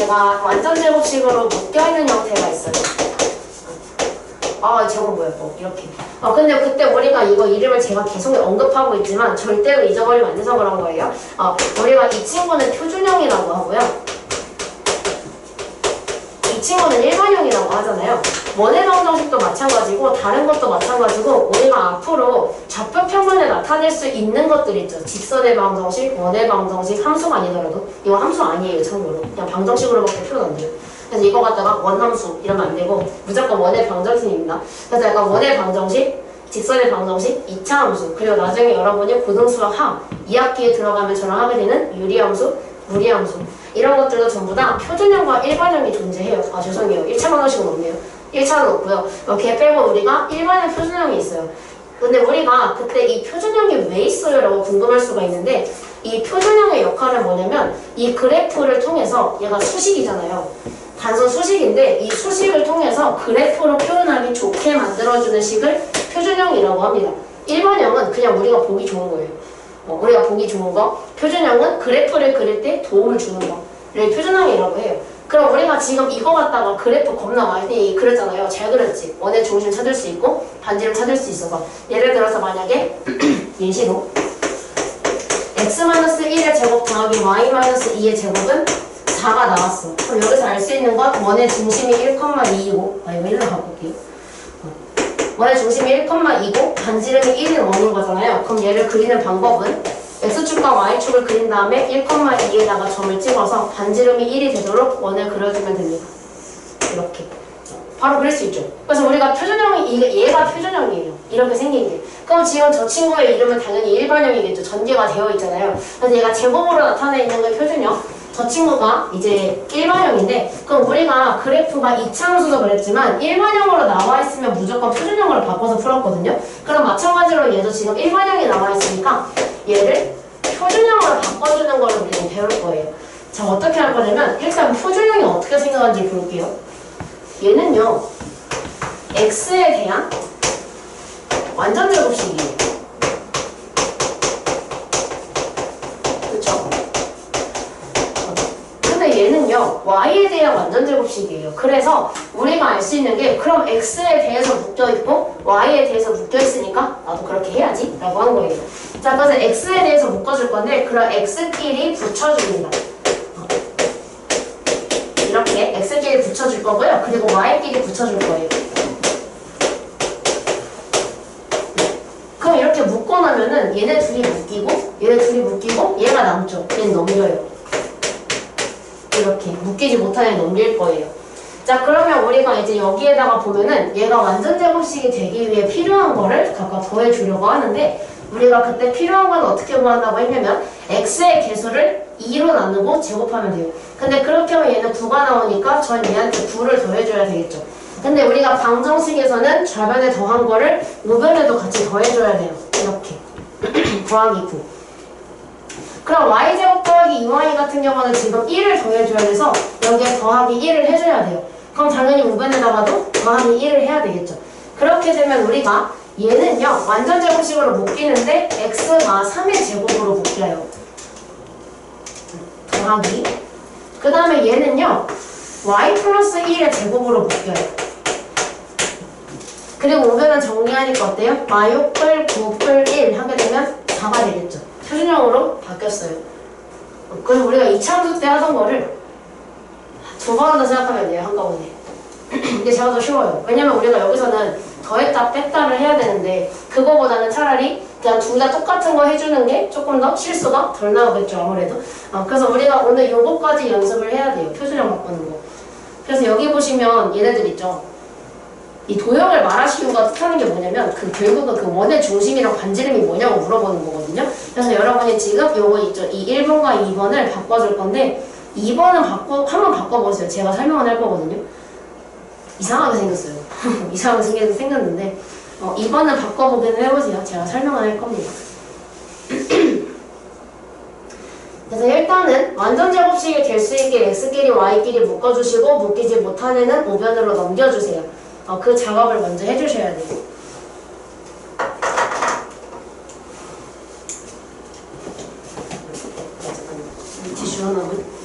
A: 얘가 완전 제곱식으로 묶여있는 형태가 있어요. 저건 뭐야 또 이렇게. 근데 그때 우리가 이거 이름을 제가 계속 언급하고 있지만 절대로 잊어버리면 안 돼서 그런 거예요. 우리가 이 친구는 표준형이라고 하고요. 이 친구는 일반형이라고 하잖아요. 원의 방정식도 마찬가지고 다른 것도 마찬가지고 우리가 앞으로 좌표 평면에 나타낼 수 있는 것들 있죠. 직선의 방정식, 원의 방정식, 함수가 아니더라도 이거 함수 아니에요. 참고로 그냥 방정식으로밖에 표현 안 돼요. 그래서 이거 갖다가 원함수 이러면 안 되고 무조건 원의 방정식입니다. 그래서 약간 원의 방정식, 직선의 방정식, 2차 함수 그리고 나중에 여러분이 고등수학 하 2학기에 들어가면 저랑 하게 되는 유리함수, 무리함수 이런 것들도 전부 다 표준형과 일반형이 존재해요. 죄송해요. 1차 방정식은 없네요. 1차는 없고요. 걔 빼고 우리가 일반형 표준형이 있어요. 근데 우리가 그때 이 표준형이 왜 있어요? 라고 궁금할 수가 있는데 이 표준형의 역할은 뭐냐면 이 그래프를 통해서 얘가 수식이잖아요. 단순 수식인데 이 수식을 통해서 그래프로 표현하기 좋게 만들어주는 식을 표준형이라고 합니다. 일반형은 그냥 우리가 보기 좋은 거예요. 우리가 보기 좋은 거. 표준형은 그래프를 그릴 때 도움을 주는 거를 표준형이라고 해요. 그럼 우리가 지금 이거 갖다가 그래프 겁나 많이 그렸잖아요. 잘 그렸지. 원의 중심 찾을 수 있고 반지름 찾을 수 있어서 예를 들어서 만약에 예시로 x-1의 제곱 더하기 y-2의 제곱은 4가 나왔어. 그럼 여기서 알 수 있는 건 원의 중심이 1,2이고 이거 1로 바꿀게요. 원의 중심이 1,2고 반지름이 1인 원인 거잖아요. 그럼 얘를 그리는 방법은 x축과 y축을 그린 다음에 1,2에다가 점을 찍어서 반지름이 1이 되도록 원을 그려주면 됩니다. 이렇게. 바로 그릴 수 있죠. 그래서 우리가 표준형이 얘가 표준형이에요. 이렇게 생긴 게. 그럼 지금 저 친구의 이름은 당연히 일반형이겠죠. 전개가 되어 있잖아요. 그래서 얘가 제곱으로 나타내 있는 게 표준형. 저 친구가 이제 일반형인데, 그럼 우리가 그래프가 이차함수도 그랬지만 일반형으로 나와 있으면 무조건 표준형으로 바꿔서 풀었거든요. 그럼 마찬가지로 얘도 지금 일반형이 나와 있으니까 얘를 표준형으로 바꿔주는 걸 우리는 배울 거예요. 자, 어떻게 할 거냐면 일단 표준형이 어떻게 생각하는지 볼게요. 얘는요, x에 대한 완전 제곱식이에요. 그쵸? 근데 얘는요, y에 대한 완전 제곱식이에요. 그래서 우리가 알 수 있는 게, 그럼 x에 대해서 묶여있고 y에 대해서 묶여있으니까 나도 그렇게 해야지 라고 한 거예요. 자, 그래서 x에 대해서 묶어줄 건데, 그럼 x끼리 붙여줍니다. 이렇게 x끼리 붙여줄 거고요. 그리고 y끼리 붙여줄 거예요. 그럼 이렇게 묶어놓으면은 얘네 둘이 묶이고 얘네 둘이 묶이고 얘가 남죠. 얘는 넘겨요. 이렇게 묶이지 못한 애 넘길 거예요. 자, 그러면 우리가 이제 여기에다가 보면은 얘가 완전 제곱식이 되기 위해 필요한 거를 각각 더해주려고 하는데, 우리가 그때 필요한 건 어떻게 구한다고 했냐면 x의 개수를 2로 나누고 제곱하면 돼요. 근데 그렇게 하면 얘는 9가 나오니까 전 얘한테 9를 더해줘야 되겠죠. 근데 우리가 방정식에서는 좌변에 더한 거를 우변에도 같이 더해줘야 돼요. 이렇게 더하기 9. 그럼 y제곱 더하기 2y 같은 경우는 지금 1을 더해줘야 돼서 여기에 더하기 1을 해줘야 돼요. 그럼 당연히 우변에다가도 더하기 1을 해야 되겠죠. 그렇게 되면 우리가 얘는요, 완전 제곱식으로 묶이는데 x가 3의 제곱으로 묶여요. 더하기. 그 다음에 얘는요, y 플러스 1의 제곱으로 묶여요. 그리고 우변은 정리하니까 어때요? 마요플 9플 1 하게 되면 4가 되겠죠. 표준형으로 바뀌었어요. 그래서 우리가 이차함수 때 하던 거를 두 번 더 생각하면 돼요, 한꺼번에. 이게 제가 더 쉬워요. 왜냐면 우리가 여기서는 더했다 뺐다를 해야 되는데, 그거보다는 차라리 그냥 둘 다 똑같은 거 해주는 게 조금 더 실수가 덜 나오겠죠, 아무래도. 그래서 우리가 오늘 요거까지 연습을 해야 돼요, 표준형 바꾸는 거. 그래서 여기 보시면 얘네들 있죠. 이 도형을 말하시 이유가 뜻하는 게 뭐냐면, 결국은 그 원의 중심이랑 반지름이 뭐냐고 물어보는 거거든요. 그래서 여러분이 지금 요거 있죠, 이 1번과 2번을 바꿔줄 건데, 2번은 한번 바꿔보세요. 제가 설명을 할 거거든요. 이상하게 생겼어요. 이상하게 생겼는데 2번은 바꿔보기는 해보세요. 제가 설명을 할 겁니다. 그래서 일단은 완전 제곱식이 될 수 있게 x끼리 y끼리 묶어주시고, 묶이지 못한 애는 우변으로 넘겨주세요. 그 작업을 먼저 해주셔야 돼요. 티슈 하나만.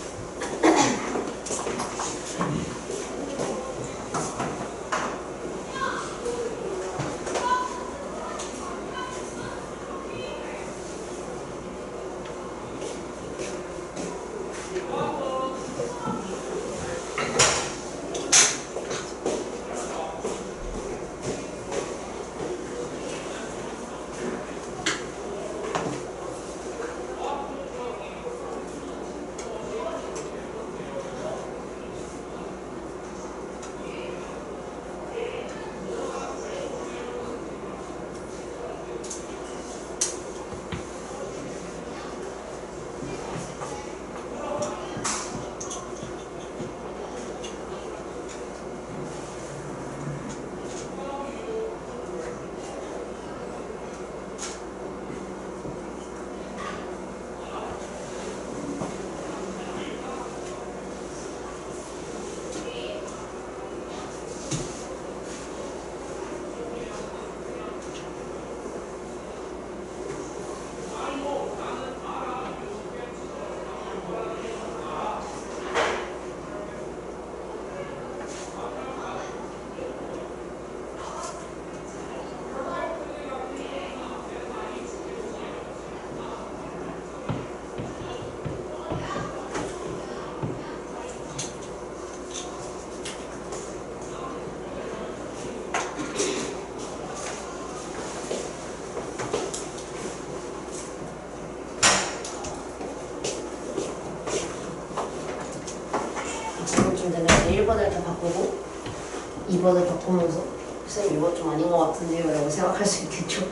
A: 2번을 바꾸면서 선생님 이거 좀 아닌 것 같은데요 라고 생각할 수 있겠죠.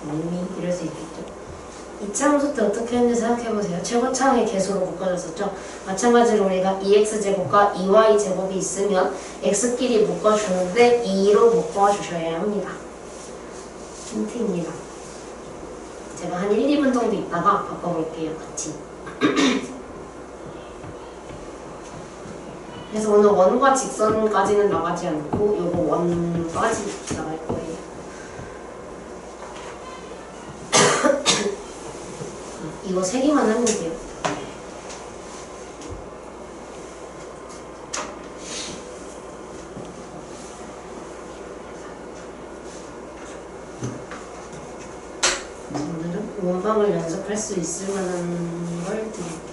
A: 몸이 이럴 수 있겠죠. 2차 함수 때 어떻게 했는지 생각해보세요. 최고차항의 개수로 묶어줬었죠. 마찬가지로 우리가 2x제곱과 2y제곱이 있으면 x끼리 묶어주는데 2로 묶어주셔야 합니다. 힌트입니다. 제가 한 1, 2분 정도 있다가 바꿔볼게요. 같이. 그래서 오늘 원과 직선까지는 나가지 않고 요거 원까지 나갈 거예요. 이거 3개만 하면 돼요. 오늘은 원방을 연습할 수 있을 만한 걸 드릴게요.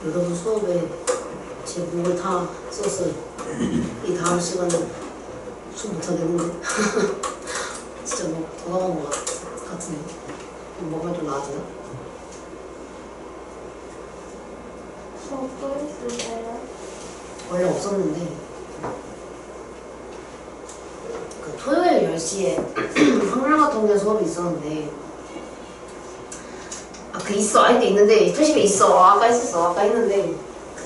A: 여러분 수업에 제 목을 다 썼어요. 이 다음 시간은 수업 못하겠는데 진짜 뭐 더 나온 것 같은데 뭐가 좀 나아지나?
D: 수업 또 있으세요?
A: 원래 없었는데 그 토요일 10시에 확률과 통계 수업이 있었는데 그 있어 아직도 있는데 토십에 있어 아까 있었어 아까 했는데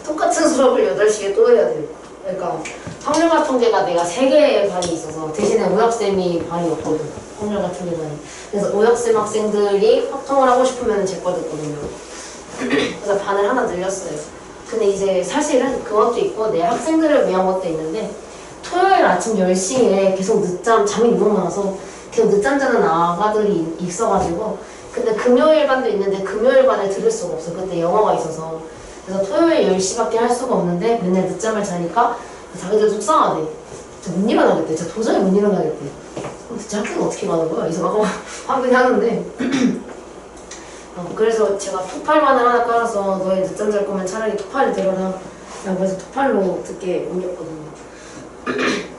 A: 똑같은 수업을 8시에 또 해야 돼요. 그러니까 확률과 통계가 내가 3개의 반이 있어서 대신에 오혁쌤이 반이 없거든. 확률과 통계 반이. 그래서 오혁쌤 학생들이 확통을 하고 싶으면 제 거 듣거든요. 그래서 반을 하나 늘렸어요. 근데 이제 사실은 그것도 있고 내 학생들을 위한 것도 있는데 토요일 아침 10시에 계속 늦잠 잠이 너무 많아서 계속 늦잠 자는 아가들이 있어가지고 근데 금요일 반도 있는데 금요일 반을 들을 수가 없어. 그때 영어가 있어서. 그래서 토요일 10시밖에 할 수가 없는데 맨날 늦잠을 자니까 자기들 속상하대. 진짜 못 일어나겠대. 진짜 도저히 못 일어나겠대. 그럼 대체 학교는 어떻게 가는 거야? 이 생각하고 하긴 하는데 그래서 제가 토팔반을 하나 깔아서 너희 늦잠 잘 거면 차라리 토팔을 들어라 라고 해서 토팔로 듣게 옮겼거든요.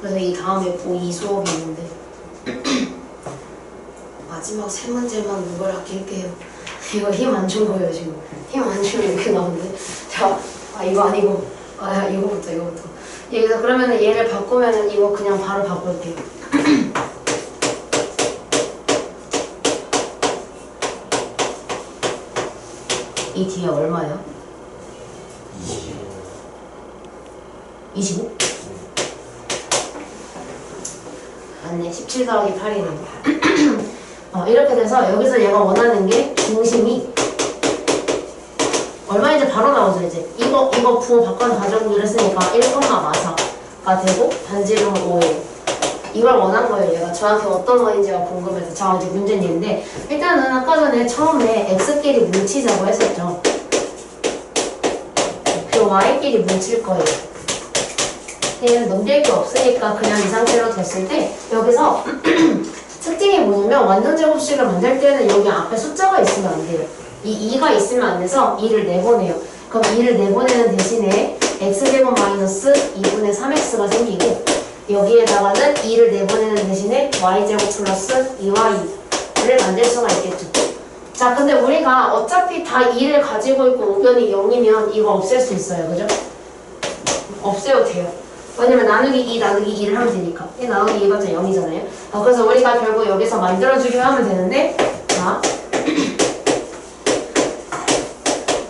A: 그래서 이 다음에 고2 수업이 있는데 마지막 3문제만 누구랑 낄게요. 이거 힘 안 준 거예요 지금. 힘 안 주면 이렇게 나오는데 자, 이거 아니고 이거부터 여기서 그러면은 얘를 바꾸면은 이거 그냥 바로 바꿀게요. 이 뒤에 얼마예요? 25? 맞네. 17 더하기 8이네. 이렇게 돼서 여기서 얘가 원하는 게 중심이 얼마인지 바로 나오죠. 이제 이거 부호 바꿔서 가져오기로 했으니까 1,4가 되고 반지름 5예요. 이걸 원한 거예요. 얘가 저한테 어떤 원인지가 궁금해서. 자, 이제 문제는 얘인데 일단은 아까 전에 처음에 x끼리 뭉치자고 했었죠. 그 y끼리 뭉칠 거예요. 얘는 넘길 게 없으니까 그냥 이 상태로 됐을 때 여기서 특징이 뭐냐면 완전 제곱식을 만들 때는 여기 앞에 숫자가 있으면 안 돼요. 이 2가 있으면 안 돼서 2를 내보내요. 그럼 2를 내보내는 대신에 x제곱 마이너스 2분의 3x가 생기고 여기에다가는 2를 내보내는 대신에 y제곱 플러스 2y를 만들 수가 있겠죠. 자, 근데 우리가 어차피 다 2를 가지고 있고 우변이 0이면 이거 없앨 수 있어요. 그죠? 없애도 돼요. 왜냐면 나누기 2 나누기 2를 하면 되니까. 1 나누기 2가 0이잖아요. 그래서 우리가 결국 여기서 만들어주기만 하면 되는데, 자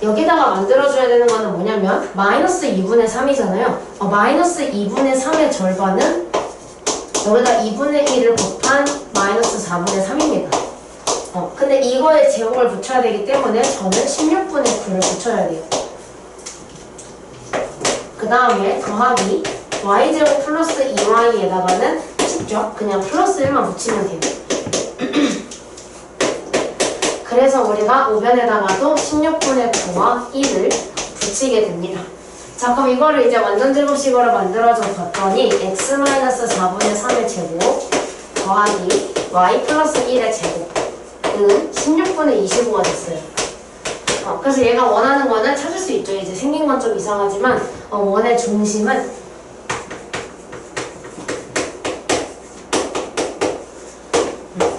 A: 여기다가 만들어줘야 되는 거는 뭐냐면 마이너스 2분의 3이잖아요. 마이너스 2분의 3의 절반은 여기다 2분의 1을 곱한 마이너스 4분의 3입니다. 근데 이거에 제곱을 붙여야 되기 때문에 저는 16분의 9를 붙여야 돼요. 그 다음에 더하기 y제곱 플러스 2y에다가는 쉽죠? 그냥 플러스 1만 붙이면 돼요. 그래서 우리가 우변에다가도 16분의 9와 1을 붙이게 됩니다. 자, 그럼 이거를 이제 완전 제곱식으로 만들어줘 봤더니 x-4분의 3의 제곱 더하기 y 플러스 1의 제곱은 16분의 25가 됐어요. 그래서 얘가 원하는 거는 찾을 수 있죠. 이제 생긴 건 좀 이상하지만 원의 중심은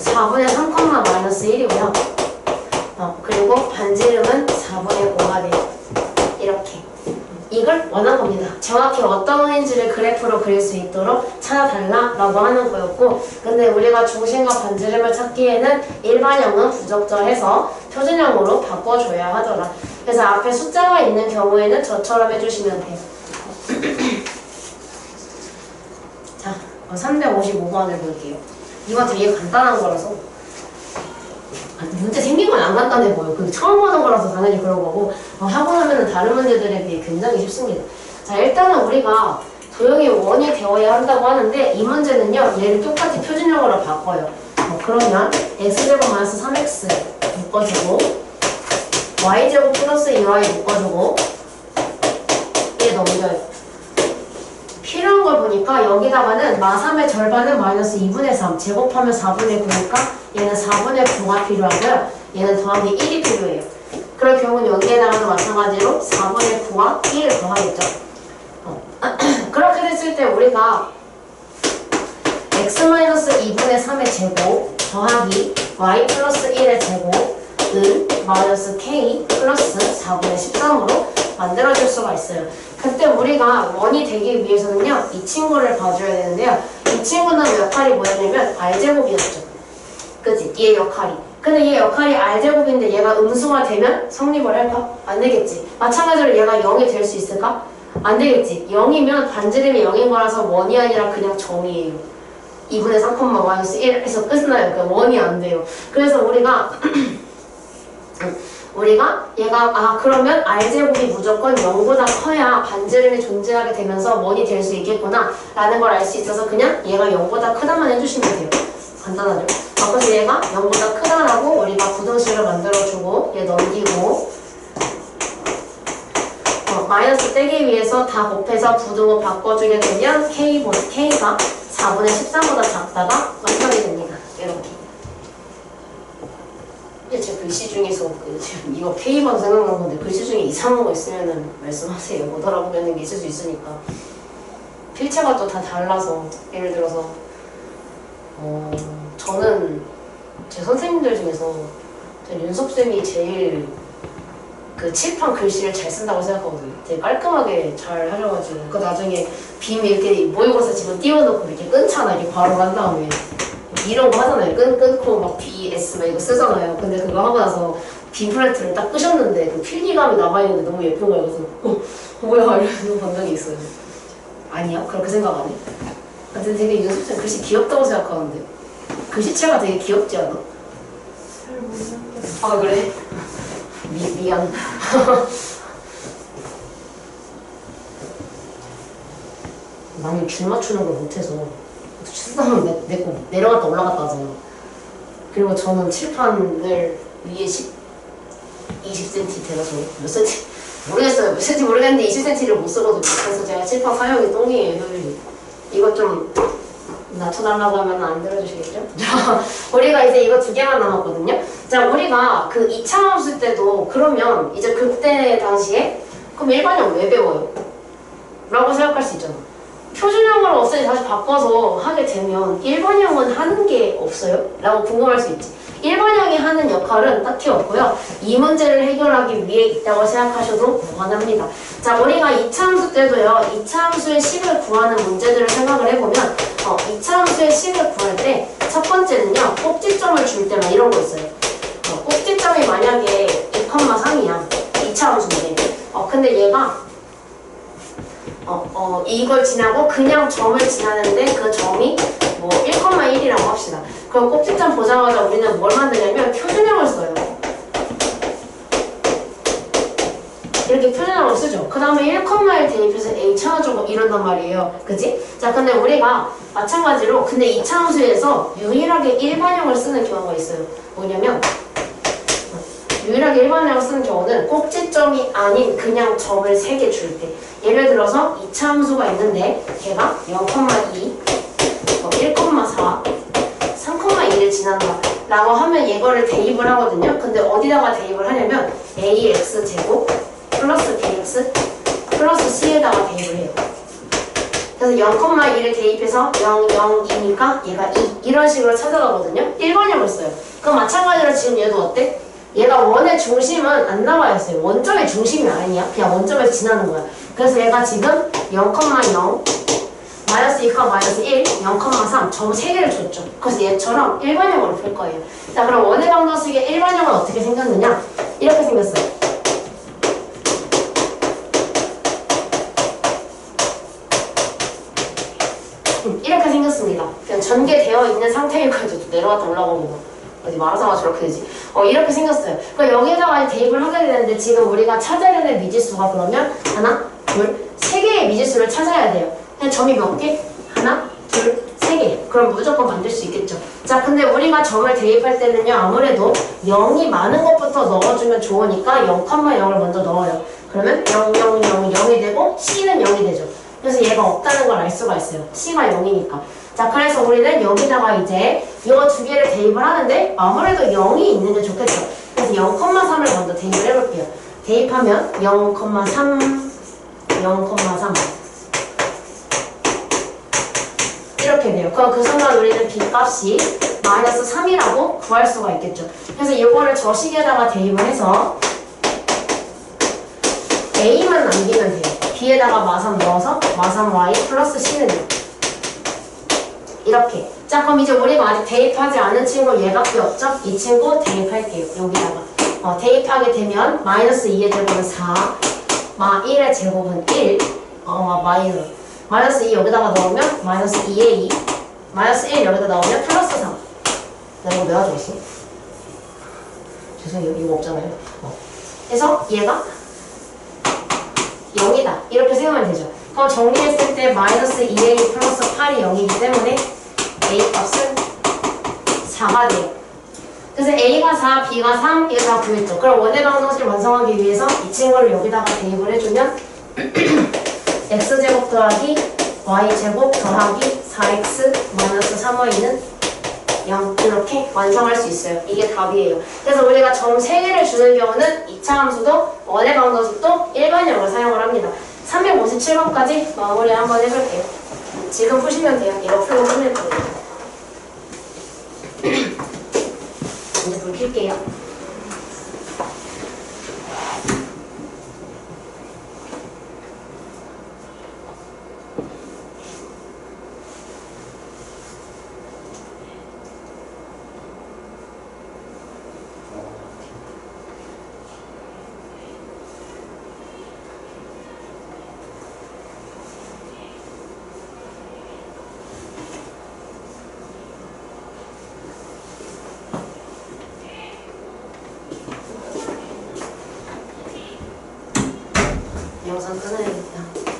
A: 4분의 3, 마이너스 1이고요. 그리고 반지름은 4분의 5가 돼요. 이렇게. 이걸 원한 겁니다. 정확히 어떤 원인지를 그래프로 그릴 수 있도록 찾아달라라고 하는 거였고, 근데 우리가 중심과 반지름을 찾기에는 일반형은 부적절해서 표준형으로 바꿔줘야 하더라. 그래서 앞에 숫자가 있는 경우에는 저처럼 해주시면 돼요. 자, 355번을 볼게요. 이거 되게 간단한 거라서 문제 생긴 건 안 간단해 보여. 그 처음 보는 거라서 당연히 그런 거고, 하고 나면은 다른 문제들에 비해 굉장히 쉽습니다. 자, 일단은 우리가 도형이 원이 되어야 한다고 하는데 이 문제는요, 얘를 똑같이 표준형으로 바꿔요. 그러면 x제곱 마이너스 3x 묶어주고 y제곱 플러스 2y 묶어주고 얘 넘겨요. 필요한 걸 보니까 여기다가는 마3의 절반은 마이너스 2분의 3 제곱하면 4분의 9니까 얘는 4분의 9가 필요하고요. 얘는 더하기 1이 필요해요. 그럴 경우는 여기에다가도 마찬가지로 4분의 9와 1을 더하겠죠. 그렇게 됐을 때 우리가 x-2분의 3의 제곱 더하기 y 플러스 1의 제곱은 마이너스 k 플러스 4분의 13으로 만들어줄 수가 있어요. 그때 우리가 원이 되기 위해서는요, 이 친구를 봐줘야 되는데요. 이 친구는 역할이 뭐였냐면 r제곱이었죠. 그치? 얘 역할이. 근데 얘 역할이 r제곱인데 얘가 음수가 되면 성립을 할까? 안 되겠지. 마찬가지로 얘가 0이 될 수 있을까? 안 되겠지. 0이면 반지름이 0인 거라서 원이 아니라 그냥 점이에요. 2분의 3, 마이너스 1에서 끝나요. 그러니까 원이 안 돼요. 그래서 우리가 얘가 그러면 r제곱이 무조건 0보다 커야 반지름이 존재하게 되면서 원이 될 수 있겠구나 라는 걸 알 수 있어서 그냥 얘가 0보다 크다만 해주시면 돼요. 간단하죠? 그래서 얘가 0보다 크다라고 우리가 부등식을 만들어주고 얘 넘기고 마이너스 떼기 위해서 다 곱해서 부등호 바꿔주게 되면 K가 4분의 13보다 작다가 완성이 됩니다. 이렇게. 제 글씨 중에서 지금 이거 K번 생각난 건데 글씨 중에 이상한 거 있으면은 말씀하세요. 못 알아보겠는 게 있을 수 있으니까. 필체가 또 다 달라서 예를 들어서 저는 제 선생님들 중에서 윤석쌤이 제일 그 칠판 글씨를 잘 쓴다고 생각하거든요. 되게 깔끔하게 잘 하셔가지고 그 나중에 빔 이렇게 모의고사 지금 띄워놓고 이렇게 끊잖아. 이렇게 바로 한 다음에 이런 거 하잖아요. 끊고 막 BS 막 이거 쓰잖아요. 근데 그거 하고 나서 빔 플레이트를 딱 끄셨는데 그 필기감이 남아있는데 너무 예쁜 거예요. 그래서 뭐야 이러면서 본 적이 있어요. 아니야? 그렇게 생각 안 해? 근데 되게 윤석쌤 글씨 귀엽다고 생각하는데 글씨체가 되게 귀엽지 않아?
D: 잘 모르겠어.
A: 아 그래? 미안. 나는 줄 맞추는 걸 못해서 수상은 내거 내려갔다 올라갔다 하잖아. 그리고 저는 칠판을 위에 20cm 대라서 몇 cm 모르겠어요. 몇 cm 모르겠는데 20cm를 못 쓰거든요. 그래서 제가 칠판 사용이 똥이에요. 효율이. 이거 좀 낮춰달라고 하면 안 들어주시겠죠? 우리가 이제 이거 2개만 남았거든요. 자, 우리가 그 2차 함수 때도 그러면 이제 그때 당시에 그럼 일반형 왜 배워요? 라고 생각할 수 있잖아. 표준형으로 없애지 다시 바꿔서 하게 되면 1번형은 하는 게 없어요? 라고 궁금할 수 있지. 1번형이 하는 역할은 딱히 없고요. 이 문제를 해결하기 위해 있다고 생각하셔도 무관합니다. 자, 우리가 2차 함수 때도요. 2차 함수의 식을 구하는 문제들을 생각을 해보면 2차 함수의 식을 구할 때 첫 번째는요. 꼭지점을 줄 때만 이런 거 있어요. 꼭지점이 만약에 2,3이야. 2차 함수인데 근데 얘가 이걸 지나고 그냥 점을 지나는데 그 점이 뭐 1,1이라고 합시다. 그럼 꼭지점 보자마자 우리는 뭘 만드냐면 표준형을 써요. 이렇게 표준형을 쓰죠. 그 다음에 1,1 대입해서 A 찾아주고 이런단 말이에요. 그지? 자, 근데 우리가 마찬가지로 근데 2차 함수에서 유일하게 일반형을 쓰는 경우가 있어요. 뭐냐면 유일하게 일반형을 쓰는 경우는 꼭지점이 아닌 그냥 점을 3개 줄 때. 예를 들어서 2차 함수가 있는데 걔가 0,2, 1,4, 3,2를 지난다 라고 하면 이거를 대입을 하거든요. 근데 어디다가 대입을 하냐면 ax제곱 플러스 bx 플러스 c에다가 대입을 해요. 그래서 0,2를 대입해서 0, 0이니까 얘가 2 이런 식으로 찾아가거든요. 1번형을 써요. 그럼 마찬가지로 지금 얘도 어때? 얘가 원의 중심은 안 나와 있어요. 원점의 중심이 아니야. 그냥 원점에서 지나는 거야. 그래서 얘가 지금 0,0 마이너스 2, 마이너스 1, 0,3 점 3개를 줬죠. 그래서 얘처럼 일반형으로 풀 거예요. 자, 그럼 원의 방정식의 일반형은 어떻게 생겼느냐? 이렇게 생겼어요. 이렇게 생겼습니다. 그냥 전개되어 있는 상태이고 내려갔다 올라가고 어디 말하자마자 저렇게 되지. 이렇게 생겼어요. 그러니까 여기에다가 대입을 하게 되는데 지금 우리가 찾아야 되는 미지수가 그러면 하나, 둘, 3개의 미지수를 찾아야 돼요. 그냥 점이 몇 개? 하나, 둘, 3개. 그럼 무조건 만들 수 있겠죠. 자, 근데 우리가 점을 대입할 때는요. 아무래도 0이 많은 것부터 넣어주면 좋으니까 0,0을 먼저 넣어요. 그러면 0, 0, 0, 0이 되고 C는 0이 되죠. 그래서 얘가 없다는 걸 알 수가 있어요. C가 0이니까. 자, 그래서 우리는 여기다가 이제 이거 2개를 대입을 하는데 아무래도 0이 있는 게 좋겠죠. 그래서 0,3을 먼저 대입을 해볼게요. 대입하면 0,3 이렇게 돼요. 그럼 그 순간 우리는 B값이 마이너스 3이라고 구할 수가 있겠죠. 그래서 이거를 저 식에다가 대입을 해서 A만 남기면 돼요. B에다가 마삼 넣어서 마삼 Y 플러스 C는 0. 이렇게. 자, 그럼 이제 우리가 아직 대입하지 않은 친구 얘밖에 없죠? 이 친구 대입할게요. 여기다가. 대입하게 되면 마이너스 2의 제곱은 4, 마 1의 제곱은 1, 마이너스 2 여기다가 넣으면 마이너스 2의 2, 마이너스 1 여기다 넣으면 플러스 3. 나 이거 왜 가져있지? 죄송해요. 이거 없잖아요. 그래서 얘가 0이다. 이렇게 생각하면 되죠. 그럼 정리했을 때 마이너스 2a 플러스 8이 0이기 때문에 a 값은 4가 돼요. 그래서 a가 4, b가 3, 이거 다 구했죠. 그럼 원의 방정식을 완성하기 위해서 이 친구를 여기다가 대입을 해주면 x제곱 더하기 y제곱 더하기 4x 마이너스 3y는 0 이렇게 완성할 수 있어요. 이게 답이에요. 그래서 우리가 점 3개를 주는 경우는 2차 함수도 원의 방정식도 일반형을 사용을 합니다. 357번까지 마무리 한번 해볼게요. 지금 푸시면 돼요. 이거 풀고 끝낼 거예요. 이제 불 켤게요. 영상 끊어야겠다.